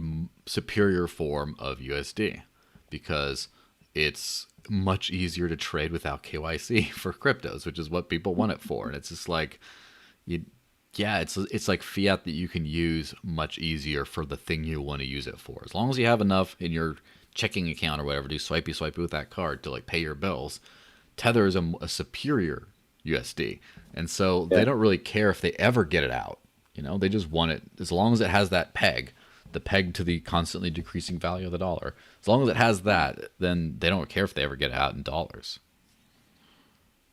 A: superior form of USD because it's much easier to trade without KYC for cryptos, which is what people want it for. And it's just like you yeah, it's like fiat that you can use much easier for the thing you want to use it for. As long as you have enough in your checking account or whatever, do swipey with that card to like pay your bills. Tether is a superior USD, and so they
B: yeah,
A: don't really care if they ever get it out. They just want it as long as it has that peg, the peg to the constantly decreasing value of the dollar. As long as it has that, then they don't care if they ever get it out in dollars.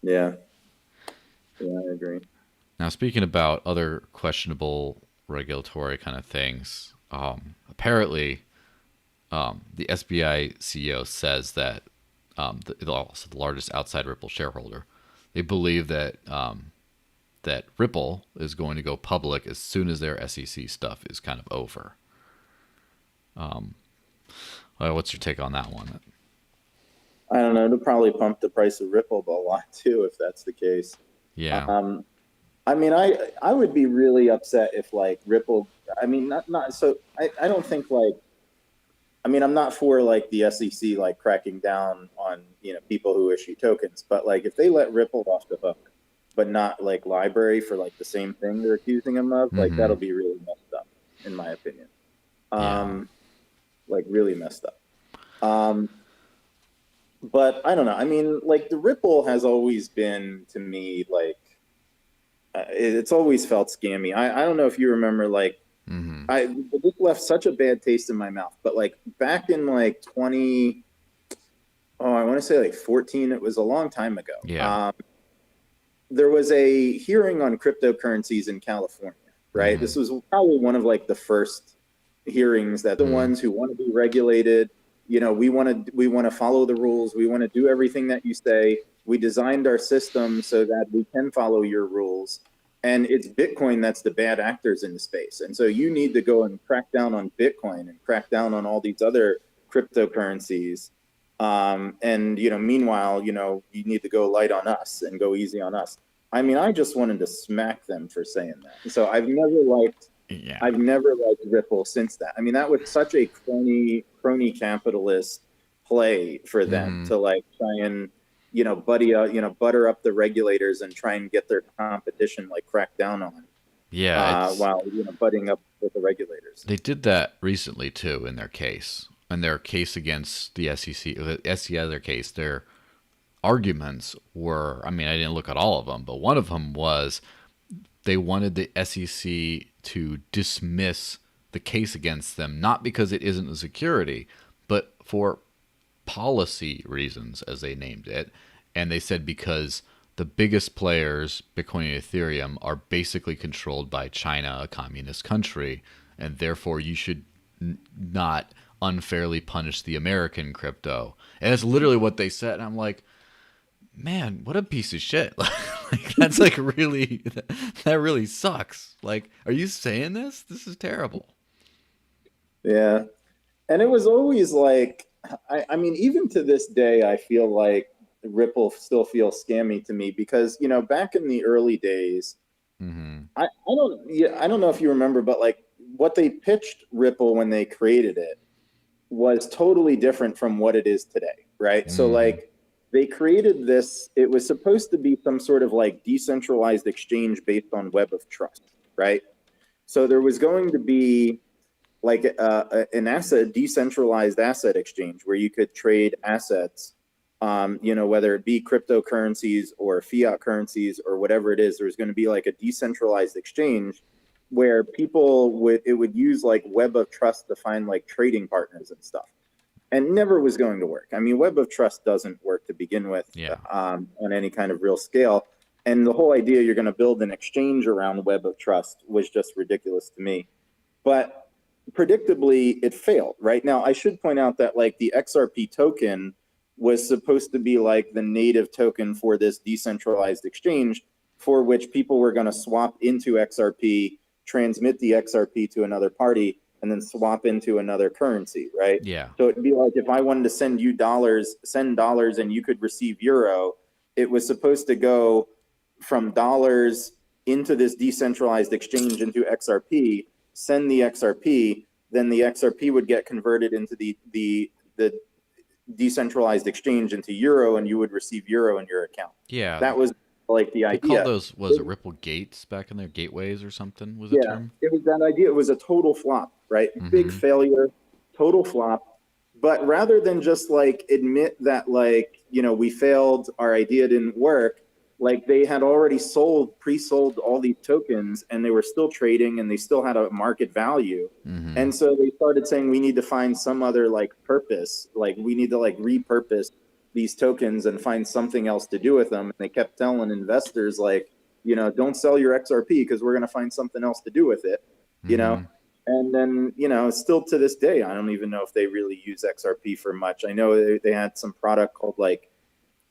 B: yeah, yeah, I agree.
A: Now, speaking about other questionable regulatory kind of things, apparently the SBI CEO says that also the largest outside Ripple shareholder, they believe that that Ripple is going to go public as soon as their SEC stuff is kind of over. What's your take on that one?
B: I don't know. It'll probably pump the price of Ripple a lot too, if that's the case.
A: Yeah.
B: I mean, I would be really upset if like Ripple. I mean, not so. I don't think like. I mean, I'm not for like the SEC like cracking down on people who issue tokens, but like if they let Ripple off the hook, but not like Library for like the same thing they're accusing them of, like that'll be really messed up, in my opinion. Like really messed up. But I don't know. I mean, like the Ripple has always been to me like it's always felt scammy. I don't know if you remember like this left such a bad taste in my mouth, but like back in like I want to say like 14, it was a long time ago.
A: Yeah.
B: There was a hearing on cryptocurrencies in California, right? This was probably one of like the first hearings that the ones who want to be regulated, we want to follow the rules. We want to do everything that you say. We designed our system so that we can follow your rules. And it's Bitcoin that's the bad actors in the space. And so you need to go and crack down on Bitcoin and crack down on all these other cryptocurrencies. And, meanwhile, you need to go light on us and go easy on us. I mean, I just wanted to smack them for saying that. So I've never liked Ripple since that. I mean, that was such a crony capitalist play for them to like try and, butter up the regulators and try and get their competition like cracked down on.
A: Yeah.
B: While, butting up with the regulators.
A: They did that recently too in their case. In their case against the SEC, the other case, their arguments were, I mean, I didn't look at all of them, but one of them was they wanted the SEC to dismiss the case against them, not because it isn't a security, but for policy reasons, as they named it. And they said because the biggest players, Bitcoin and Ethereum, are basically controlled by China, a communist country, and therefore you should not unfairly punish the American crypto. And that's literally what they said. And I'm like, man, what a piece of shit. Like, that's like really, that really sucks. Like, are you saying this? This is terrible.
B: Yeah. And it was always like, I mean, even to this day, I feel like Ripple still feels scammy to me because, back in the early days, I don't know if you remember, but like what they pitched Ripple when they created it was totally different from what it is today, right? So like they created this, it was supposed to be some sort of like decentralized exchange based on web of trust, right? So there was going to be like a decentralized asset exchange where you could trade assets, whether it be cryptocurrencies or fiat currencies or whatever it is. There was going to be like a decentralized exchange where it would use like web of trust to find like trading partners and stuff, and never was going to work. I mean, web of trust doesn't work to begin with on any kind of real scale. And the whole idea you're going to build an exchange around web of trust was just ridiculous to me. But predictably, it failed. Right now, I should point out that like the XRP token was supposed to be like the native token for this decentralized exchange, for which people were going to swap into XRP, transmit the XRP to another party, and then swap into another currency, right?
A: Yeah.
B: So it'd be like if I wanted to send dollars and you could receive euro, it was supposed to go from dollars into this decentralized exchange into XRP, send the XRP, then the XRP would get converted into the decentralized exchange into euro, and you would receive euro in your account.
A: Yeah.
B: That was like the idea.
A: They called those, was it Ripple Gates back in there? Gateways or something was the term?
B: It was that idea. It was a total flop, right? Big failure, total flop. But rather than just like admit that like, we failed, our idea didn't work, like they had already pre-sold all these tokens and they were still trading and they still had a market value. And so they started saying we need to find some other like purpose, like we need to like repurpose these tokens and find something else to do with them. And they kept telling investors like, don't sell your XRP because we're going to find something else to do with it, And then, still to this day, I don't even know if they really use XRP for much. I know they had some product called like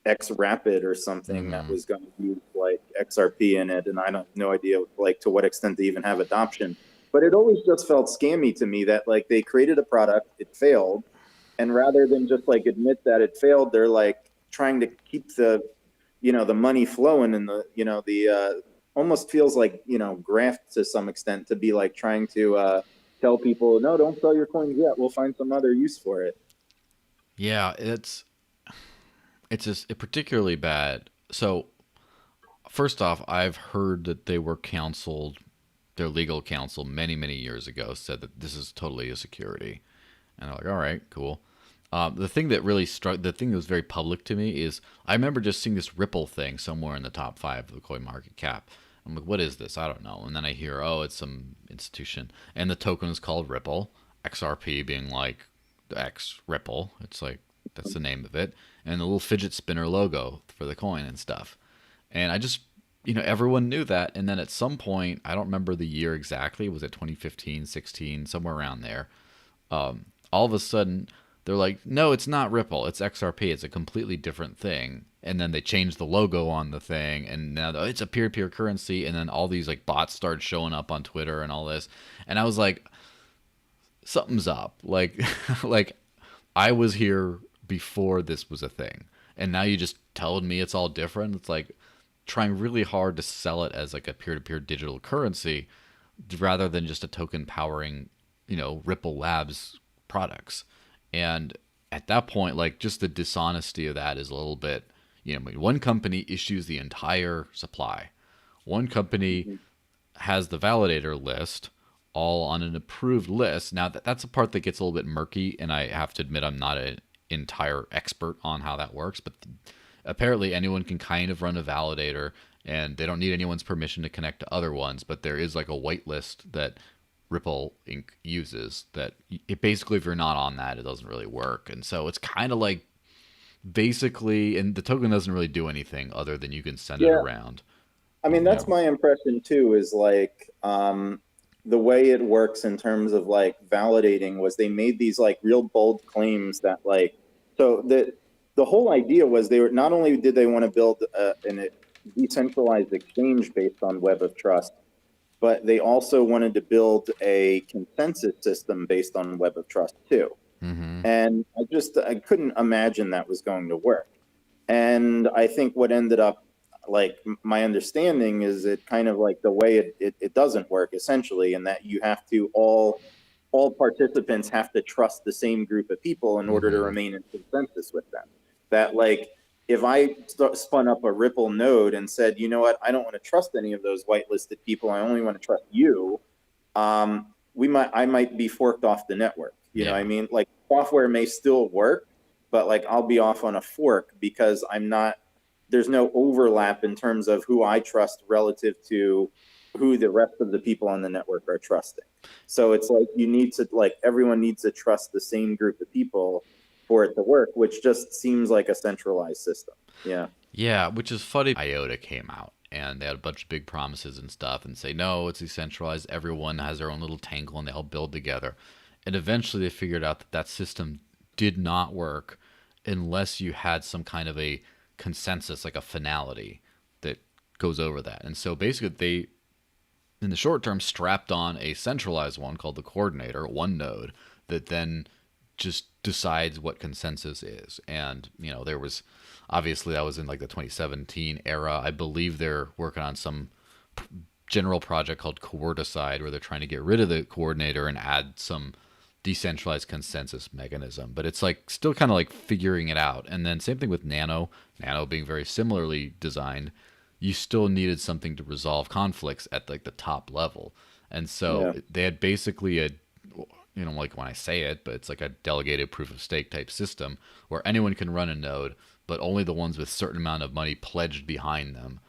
B: X Rapid or something that
A: Mm-hmm.
B: was going to use like XRP in it, and I don't no idea like to what extent they even have adoption. But it always just felt scammy to me that like they created a product, it failed, and rather than just like admit that it failed, they're like trying to keep the money flowing, and the almost feels like graft to some extent, to be like trying to tell people, no, don't sell your coins yet, we'll find some other use for it.
A: Yeah, it's just particularly bad. So first off, I've heard that they were counseled. Their legal counsel many many years ago said that this is totally a security, and I'm like, all right, cool. The thing that really struck, the thing that was very public to me is I remember just seeing this Ripple thing somewhere in the top five of the coin market cap. I'm like, what is this? I don't know. And then I hear, oh, it's some institution, and the token is called Ripple, XRP being like the X Ripple. It's like that's the name of it, and the little fidget spinner logo for the coin and stuff. And I just, everyone knew that. And then at some point, I don't remember the year exactly, was it 2015, 16, somewhere around there? All of a sudden, they're like, no, it's not Ripple, it's XRP, it's a completely different thing. And then they changed the logo on the thing, and now it's a peer-to-peer currency. And then all these like bots started showing up on Twitter and all this, and I was like, something's up. Like, like I was here before this was a thing, and now you just told me it's all different. It's like trying really hard to sell it as like a peer-to-peer digital currency rather than just a token powering, Ripple Labs products. And at that point, like just the dishonesty of that is a little bit, one company issues the entire supply. One company
B: Mm-hmm.
A: has the validator list all on an approved list. Now that's a part that gets a little bit murky, and I have to admit I'm not an entire expert on how that works, but apparently anyone can kind of run a validator, and they don't need anyone's permission to connect to other ones. But there is like a whitelist that Ripple Inc. uses that it basically, if you're not on that, it doesn't really work. And so it's kind of like basically, and the token doesn't really do anything other than you can send it
B: Yeah,
A: around.
B: I mean,
A: And
B: that's my impression too, is like the way it works in terms of like validating was they made these like real bold claims that like, so the whole idea was they were, not only did they want to build a decentralized exchange based on Web of Trust, but they also wanted to build a consensus system based on Web of Trust too.
A: mm-hmm.
B: And I couldn't imagine that was going to work. And I think what ended up, like, my understanding is it kind of like the way it doesn't work essentially, in that you have to all participants have to trust the same group of people in order to
A: Mm-hmm.
B: remain in consensus with them. That like if I spun up a Ripple node and said, you know what, I don't want to trust any of those whitelisted people, I only want to trust you, I might be forked off the network. You know what I
A: Yeah.
B: mean? Like software may still work, but like I'll be off on a fork because I'm not, there's no overlap in terms of who I trust relative to who the rest of the people on the network are trusting. So it's like you need to, like, everyone needs to trust the same group of people for it to work, which just seems like a centralized system. Yeah.
A: Yeah, which is funny. IOTA came out and they had a bunch of big promises and stuff and say, no, it's decentralized. Everyone has their own little tangle and they all build together. And eventually they figured out that that system did not work unless you had some kind of a consensus, like a finality that goes over that. And so basically they, in the short term, strapped on a centralized one called the coordinator, one node, that then just decides what consensus is. And, there was obviously that was in like the 2017 era. I believe they're working on some general project called Coordicide where they're trying to get rid of the coordinator and add some decentralized consensus mechanism. But it's like still kind of like figuring it out. And then same thing with Nano being very similarly designed. You still needed something to resolve conflicts at like the top level. And so
B: Yeah.
A: they had basically a, like when I say it, but it's like a delegated proof of stake type system where anyone can run a node, but only the ones with certain amount of money pledged behind them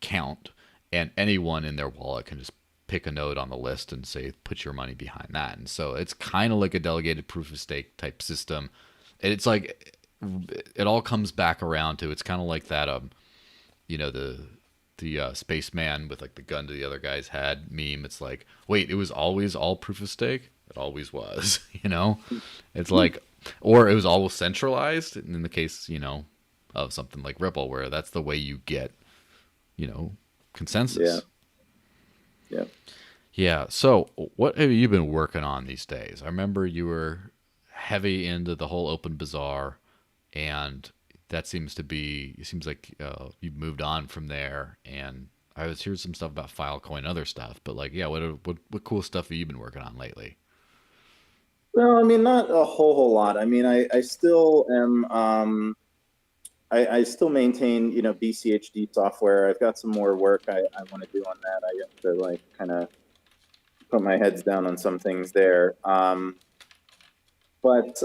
A: count. And anyone in their wallet can just pick a node on the list and say, put your money behind that. And so it's kind of like a delegated proof of stake type system. And it's like, it all comes back around to, it's kind of like that, the the spaceman with like the gun to the other guy's head meme. It's like, wait, it was always all proof of stake. It always was, you know. It's like, or it was always centralized. In the case, you know, of something like Ripple, where that's the way you get, you know,
B: Yeah.
A: consensus.
B: Yeah.
A: Yeah. So, what have you been working on these days? I remember you were heavy into the whole OpenBazaar, and that seems to be. It seems like you've moved on from there. And I was hearing some stuff about Filecoin and other stuff, but like, yeah, what cool stuff have you been working on lately?
B: Well, I mean, not a whole lot. I mean, I still am. I still maintain, you know, BCHD software. I've got some more work I want to do on that. I have to like kind of put my heads down on some things there. But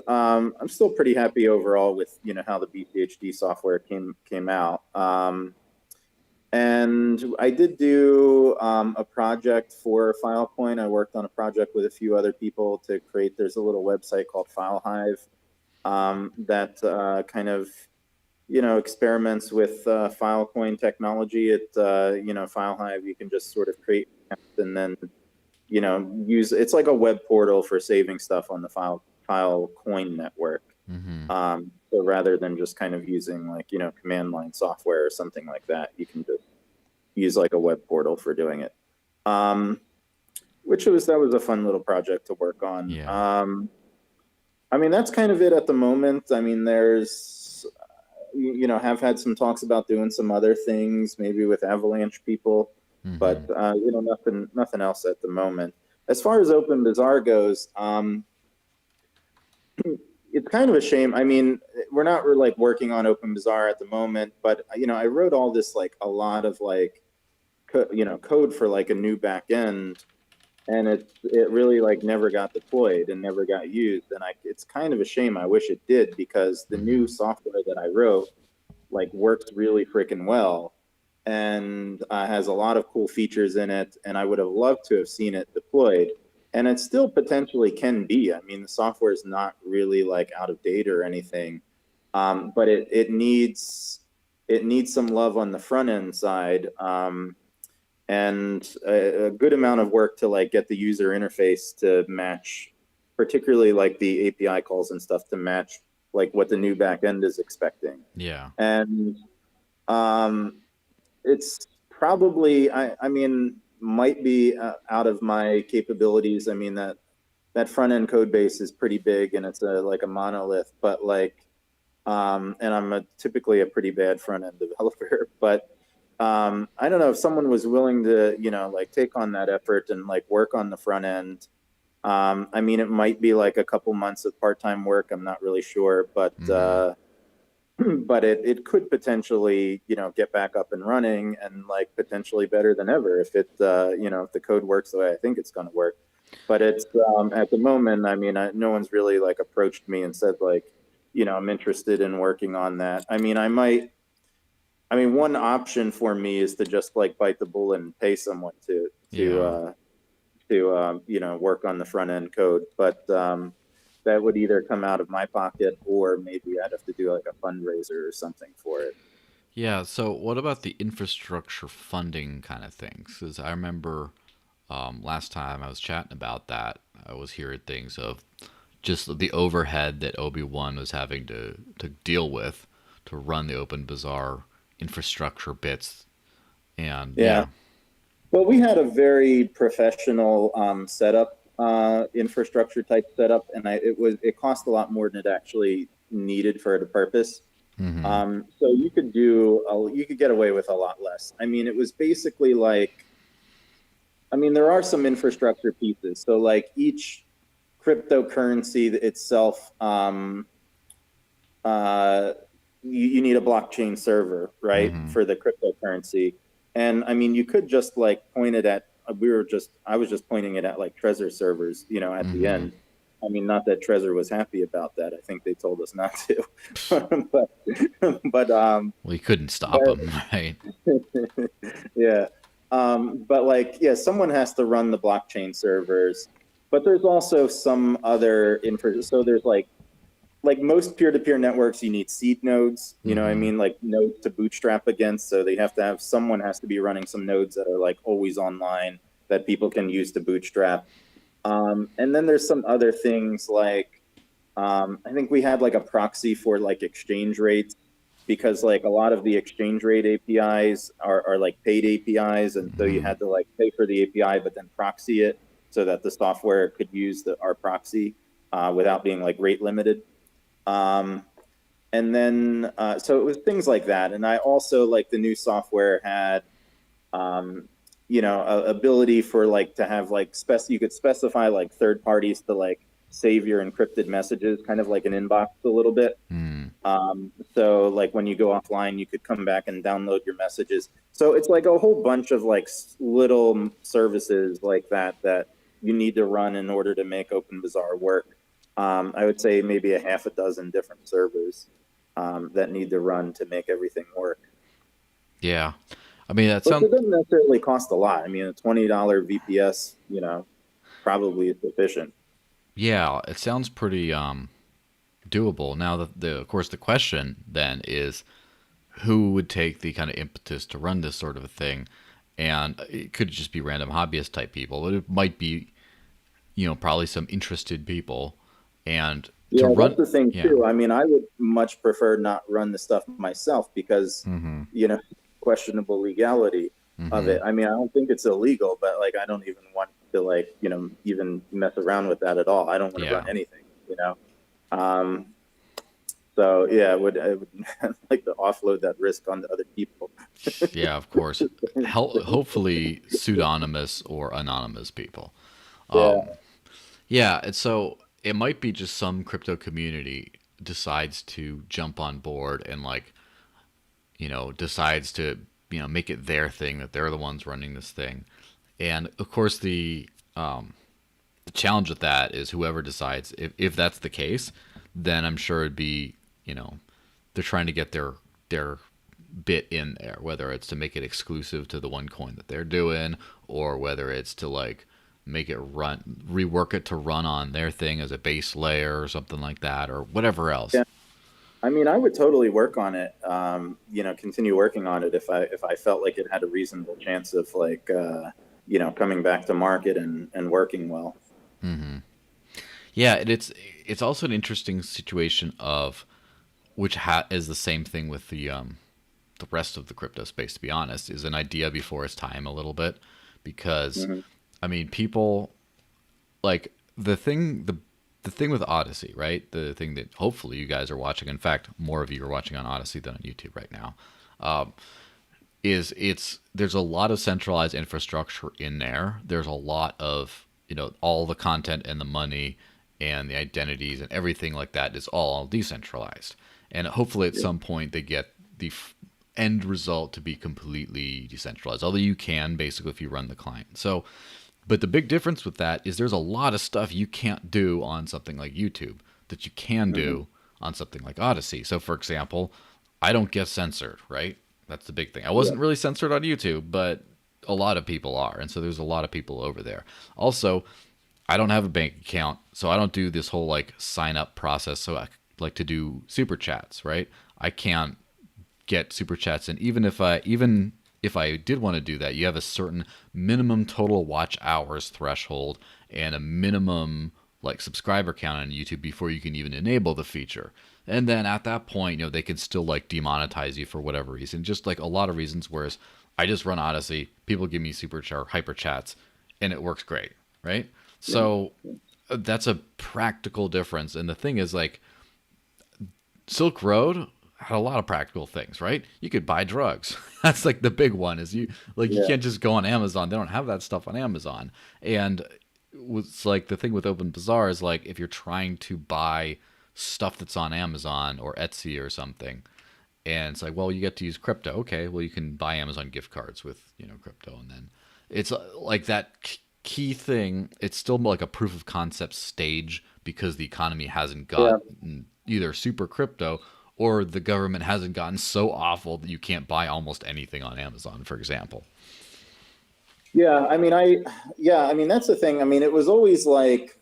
B: I'm still pretty happy overall with, you know, how the BCHD software came out. And I did do a project for Filecoin. I worked on a project with a few other people to create. There's a little website called FileHive that kind of, you know, experiments with Filecoin technology. At you know, FileHive, you can just sort of create and then, you know, use. It's like a web portal for saving stuff on the Filecoin network.
A: Mm-hmm.
B: So rather than just kind of using like, you know, command line software or something like that, you can just use like a web portal for doing it. That was a fun little project to work on.
A: Yeah.
B: I mean, that's kind of it at the moment. I mean, there's, you know, have had some talks about doing some other things, maybe with Avalanche people,
A: Mm-hmm.
B: but you know, nothing else at the moment. As far as OpenBazaar goes, it's kind of a shame. I mean, we're not like working on OpenBazaar at the moment, but you know, I wrote all this like a lot of like, you know, code for like a new back end, and it really like never got deployed and never got used. And it's kind of a shame. I wish it did, because the new software that I wrote like works really freaking well and has a lot of cool features in it. And I would have loved to have seen it deployed. And it still potentially can be. I mean, the software is not really like out of date or anything, but it needs some love on the front end side, and a good amount of work to like get the user interface to match, particularly like the API calls and stuff to match like what the new backend is expecting.
A: Yeah.
B: And it's probably, I mean, might be out of my capabilities. I mean, that front end code base is pretty big and it's like a monolith, but like, and I'm typically a pretty bad front end developer, but I don't know if someone was willing to, you know, like take on that effort and like work on the front end. I mean, it might be like a couple months of part-time work. I'm not really sure, but but it could potentially, you know, get back up and running and like potentially better than ever if it, you know, if the code works the way I think it's going to work. But it's at the moment, I mean, no one's really like approached me and said like, you know, I'm interested in working on that. I mean, one option for me is to just like bite the bullet and pay someone to you know, work on the front end code, but that would either come out of my pocket or maybe I'd have to do like a fundraiser or something for it.
A: Yeah. So, what about the infrastructure funding kind of things? Because I remember last time I was chatting about that, I was hearing things of just the overhead that Obi-Wan was having to deal with to run the OpenBazaar infrastructure bits. And
B: Yeah.
A: yeah.
B: Well, we had a very professional setup, infrastructure type setup, and it cost a lot more than it actually needed for the purpose.
A: Mm-hmm.
B: So you could get away with a lot less. I mean, it was basically like, I mean, there are some infrastructure pieces. So like each cryptocurrency itself, you need a blockchain server, right,
A: Mm-hmm.
B: for the cryptocurrency. And I mean, you could just like point it at, I was just pointing it at like Trezor servers, you know, at the
A: Mm-hmm.
B: end. I mean, not that Trezor was happy about that. I think they told us not to, but
A: Well, you couldn't stop them, right?
B: yeah. But like, yeah, someone has to run the blockchain servers, but there's also some other infra. So there's like like most peer-to-peer networks, you need seed nodes, you know what I
A: Mm-hmm.
B: mean? Like nodes to bootstrap against. So they have to have, someone has to be running some nodes that are like always online that people can use to bootstrap. And then there's some other things like, I think we had like a proxy for like exchange rates because like a lot of the exchange rate APIs are like paid APIs. And so you
A: Mm-hmm.
B: had to like pay for the API, but then proxy it so that the software could use our proxy without being like rate limited. Um, and then, so it was things like that. And I also like the new software had, um, ability for like to have like you could specify like third parties to like save your encrypted messages, kind of like an inbox a little bit.
A: Mm-hmm.
B: So like when you go offline, you could come back and download your messages. So it's like a whole bunch of like little services like that that you need to run in order to make OpenBazaar work. I would say maybe a half a dozen different servers that need to run to make everything work.
A: Yeah. I mean, that
B: But
A: sounds,
B: it doesn't necessarily cost a lot. I mean, a $20 VPS, probably is sufficient.
A: yeah, it sounds pretty doable. Now, of course, the question then is who would take the kind of impetus to run this sort of a thing? And it could just be random hobbyist type people, but it might be, probably some interested people. And to
B: Yeah, that's
A: run,
B: the thing
A: yeah.
B: too. I mean, I would much prefer not run the stuff myself because,
A: Mm-hmm.
B: questionable legality of
A: Mm-hmm.
B: it. I mean, I don't think it's illegal, but like, I don't even want to like, even mess around with that at all. I don't want to run
A: Yeah.
B: anything. Um, so yeah, I would like to offload that risk onto other people.
A: Yeah, of course. Hopefully pseudonymous or anonymous people.
B: Yeah,
A: Yeah, and so it might be just some crypto community decides to jump on board and like, decides to, make it their thing that they're the ones running this thing. And of course the challenge with that is whoever decides if that's the case, then I'm sure it'd be, they're trying to get their bit in there, whether it's to make it exclusive to the one coin that they're doing, or whether it's to like make it rework it to run on their thing as a base layer or something like that, or whatever else.
B: yeah. I mean, I would totally work on it. Continue working on it if I felt like it had a reasonable chance of like coming back to market and working well.
A: Yeah, and it's also an interesting situation of which is the same thing with the rest of the crypto space. To be honest, is an idea before its time a little bit, because
B: Hmm.
A: I mean people like the thing with Odyssey, right? The thing that hopefully you guys are watching. In fact, more of you are watching on Odyssey than on YouTube right now. There's a lot of centralized infrastructure in there. There's a lot of all the content and the money and the identities and everything like that is all decentralized. And hopefully at
B: Yeah.
A: some point they get the end result to be completely decentralized. Although you can basically if you run the client. So but the big difference with that is there's a lot of stuff you can't do on something like YouTube that you can
B: Hmm.
A: do on something like Odyssey. So, for example, I don't get censored, right? That's the big thing. I
B: Yeah.
A: wasn't really censored on YouTube, but a lot of people are. And so there's a lot of people over there. Also, I don't have a bank account, so I don't do this whole like sign up process. So I like to do super chats, right? I can't get super chats, and even if I did want to do that, you have a certain minimum total watch hours threshold and a minimum like subscriber count on YouTube before you can even enable the feature. And then at that point, they can still like demonetize you for whatever reason, just like a lot of reasons. Whereas I just run Odyssey, people give me super hyper chats, and it works great, right?
B: Yeah.
A: So that's a practical difference. And the thing is, like, Silk Road had a lot of practical things, right? You could buy drugs. That's like the big one is you
B: Yeah.
A: can't just go on Amazon. They don't have that stuff on Amazon. And it's like the thing with OpenBazaar is like if you're trying to buy stuff that's on Amazon or Etsy or something, and it's like, well, you get to use crypto. Okay, well, you can buy Amazon gift cards with crypto, and then it's like that key thing. It's still like a proof of concept stage because the economy hasn't
B: Yeah.
A: gotten either super crypto or the government hasn't gotten so awful that you can't buy almost anything on Amazon, for example.
B: Yeah. I mean, yeah, I mean, that's the thing. I mean, it was always like,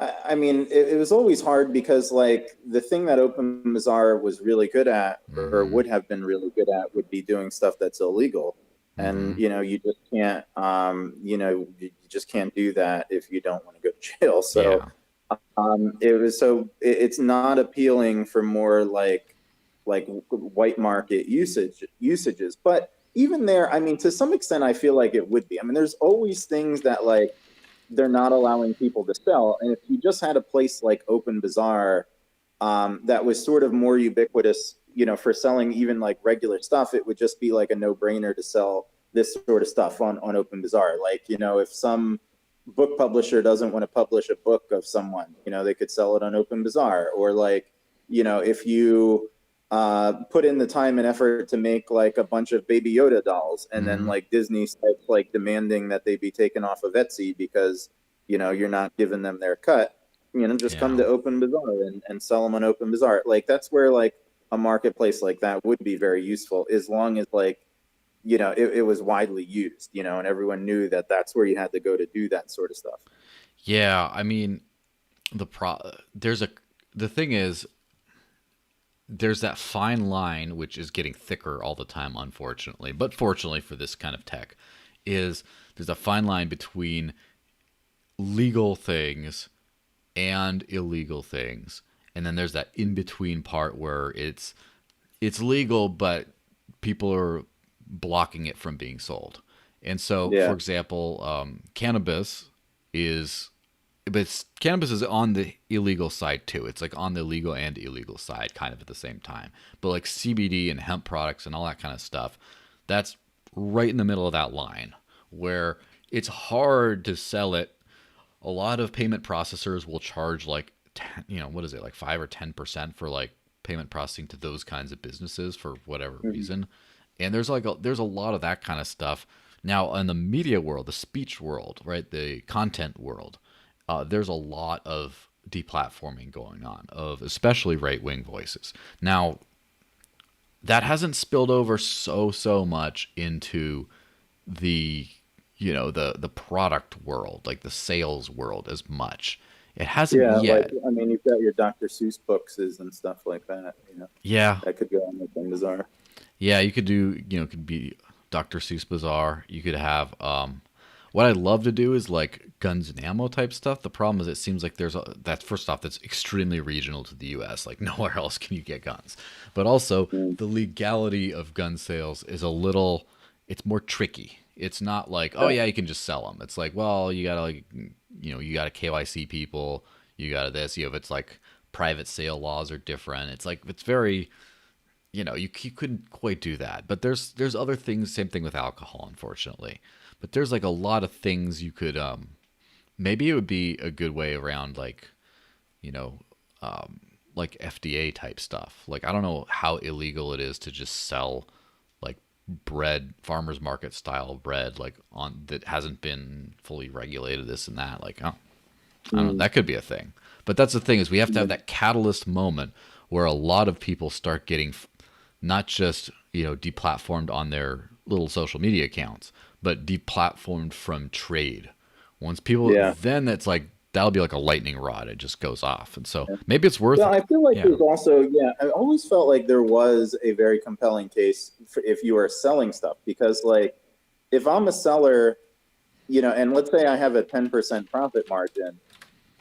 B: I mean, it was always hard because like the thing that OpenBazaar was really good at, or
A: Mm-hmm.
B: would have been really good at, would be doing stuff that's illegal. And
A: Mm-hmm.
B: you just can't, you just can't do that if you don't want to go to jail. So
A: Yeah.
B: it's not appealing for more like white market usages. But even there, I mean, to some extent, I feel like it would be. I mean, there's always things that like they're not allowing people to sell. And if you just had a place like OpenBazaar that was sort of more ubiquitous, for selling even like regular stuff, it would just be like a no-brainer to sell this sort of stuff on OpenBazaar. Like, if some book publisher doesn't want to publish a book of someone, they could sell it on OpenBazaar. Or like, if you put in the time and effort to make like a bunch of Baby Yoda dolls, and then
A: Mm-hmm.
B: like Disney starts like demanding that they be taken off of Etsy because you're not giving them their cut. Just come
A: Yeah.
B: to OpenBazaar and sell them on OpenBazaar. Like that's where like a marketplace like that would be very useful, as long as like it was widely used, and everyone knew that that's where you had to go to do that sort of stuff.
A: Yeah. I mean, there's a the thing is there's that fine line which is getting thicker all the time, unfortunately, but fortunately for this kind of tech, is there's a fine line between legal things and illegal things, and then there's that in between part where it's legal but people are blocking it from being sold. And so, for
B: Yeah.
A: example, cannabis is cannabis is on the illegal side too. It's like on the legal and illegal side kind of at the same time. But like CBD and hemp products and all that kind of stuff, that's right in the middle of that line where it's hard to sell it. A lot of payment processors will charge like 10, what is it, like 5 or 10% for like payment processing to those kinds of businesses for whatever
B: Mhm.
A: reason. And there's a lot of that kind of stuff. Now in the media world, the speech world, right, the content world, there's a lot of deplatforming going on of especially right-wing voices. Now, that hasn't spilled over so much into the the product world, like the sales world, as much. It hasn't
B: Yeah, like
A: yet.
B: I mean, you've got your Dr. Seuss books and stuff like that.
A: Yeah.
B: That could go on OpenBazaar.
A: Yeah, you could do, it could be Dr. Seuss Bazaar. You could have what I'd love to do is like guns and ammo type stuff. The problem is it seems like that's first off that's extremely regional to the US. Like nowhere else can you get guns. But also
B: Mm.
A: the legality of gun sales is it's more tricky. It's not like, oh
B: Yeah.
A: yeah, you can just sell them. It's like, well, you got to like you got to KYC people, you got to this, if it's like private sale laws are different. It's like it's very you couldn't quite do that. But there's other things. Same thing with alcohol, unfortunately. But there's like a lot of things you could maybe it would be a good way around you know like FDA type stuff. Like I don't know how illegal it is to just sell like bread, farmers market style bread, like on that hasn't been fully regulated, this and that. Like I don't know,
B: Mm.
A: that could be a thing. But that's the thing is we have to have that catalyst moment where a lot of people start getting not just deplatformed on their little social media accounts, but deplatformed from trade. Once people,
B: Yeah.
A: then that's like that'll be like a lightning rod. It just goes off, and so maybe it's worth.
B: Well, I feel like
A: Yeah.
B: there's also, yeah, I always felt like there was a very compelling case for if you are selling stuff, because like if I'm a seller, and let's say I have a 10% profit margin,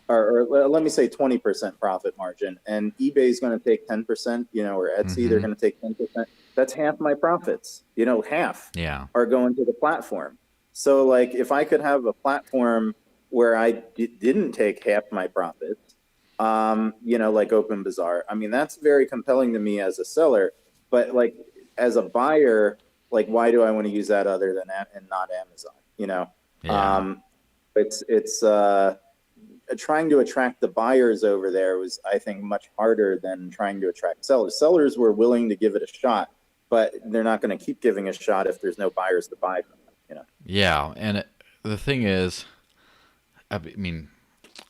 B: or let me say 20% profit margin, and eBay is going to take 10%, or Etsy, they're
A: Mm-hmm.
B: going to take 10%. That's half my profits, half
A: Yeah.
B: are going to the platform. So like if I could have a platform where I didn't take half my profits, like OpenBazaar, I mean, that's very compelling to me as a seller. But like as a buyer, like why do I want to use that other than that and not Amazon?
A: Yeah.
B: Um, it's trying to attract the buyers over there was, I think, much harder than trying to attract sellers. Sellers were willing to give it a shot, but they're not going to keep giving a shot if there's no buyers to buy from them.
A: Yeah. And the thing is, I mean,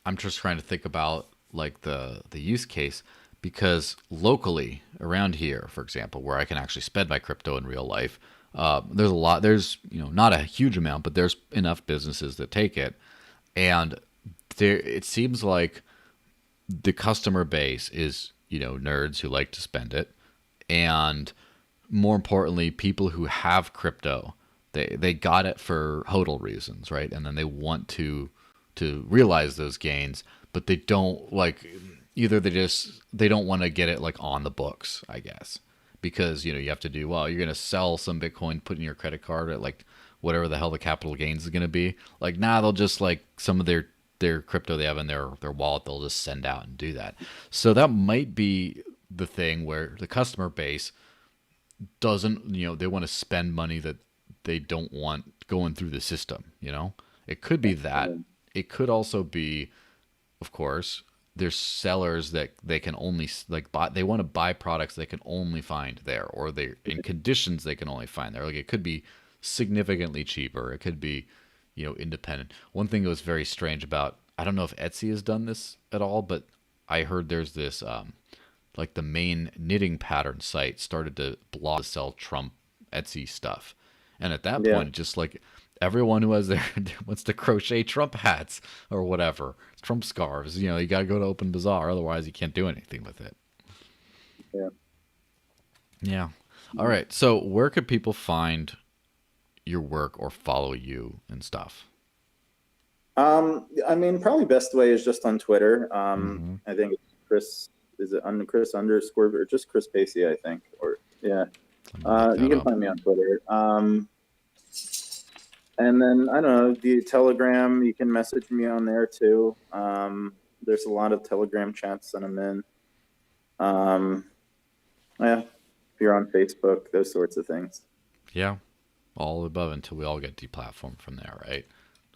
A: I'm just trying to think about like the use case because locally around here, for example, where I can actually spend my crypto in real life, there's a lot. There's not a huge amount, but there's enough businesses that take it, and there it seems like the customer base is, nerds who like to spend it, and more importantly, people who have crypto. They got it for hodl reasons, right? And then they want to realize those gains, but they don't like either they don't want to get it like on the books, I guess. Because, you have to do, well, you're going to sell some Bitcoin, put in your credit card at like whatever the hell the capital gains is going to be. Like, they'll just like some of their crypto they have in their wallet, they'll just send out and do that. So that might be the thing where the customer base doesn't, they want to spend money that they don't want going through the system. It could be that. It could also be, of course, there's sellers that they can only like buy. They want to buy products they can only find there, or they're in conditions they can only find there. Like it could be significantly cheaper. It could be, independent. One thing that was very strange about, I don't know if Etsy has done this at all, but I heard there's this like the main knitting pattern site started to blog to sell Trump Etsy stuff, and at that
B: Yeah.
A: point, just like everyone who has their wants to crochet Trump hats or whatever, Trump scarves, you got to go to OpenBazaar, otherwise you can't do anything with it.
B: Yeah.
A: Yeah. All right. So where could people find your work or follow you and stuff?
B: I mean, probably best way is just on Twitter.
A: Mm-hmm.
B: I think it's Chris, is it Chris underscore or just Chris Pacia, I think, or yeah. You can find me on Twitter. And then I don't know, the Telegram, you can message me on there too. There's a lot of Telegram chats that I'm in. Yeah, if you're on Facebook, those sorts of things.
A: Yeah. All above until we all get deplatformed from there, right?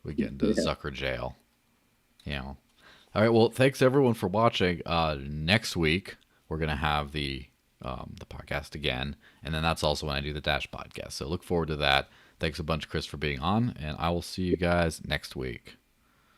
A: We get into
B: Yeah.
A: Zucker jail. All right. Well, thanks everyone for watching. Next week we're gonna have the podcast again, and then that's also when I do the Dash podcast. So look forward to that. Thanks a bunch, Chris, for being on, and I will see you guys next week.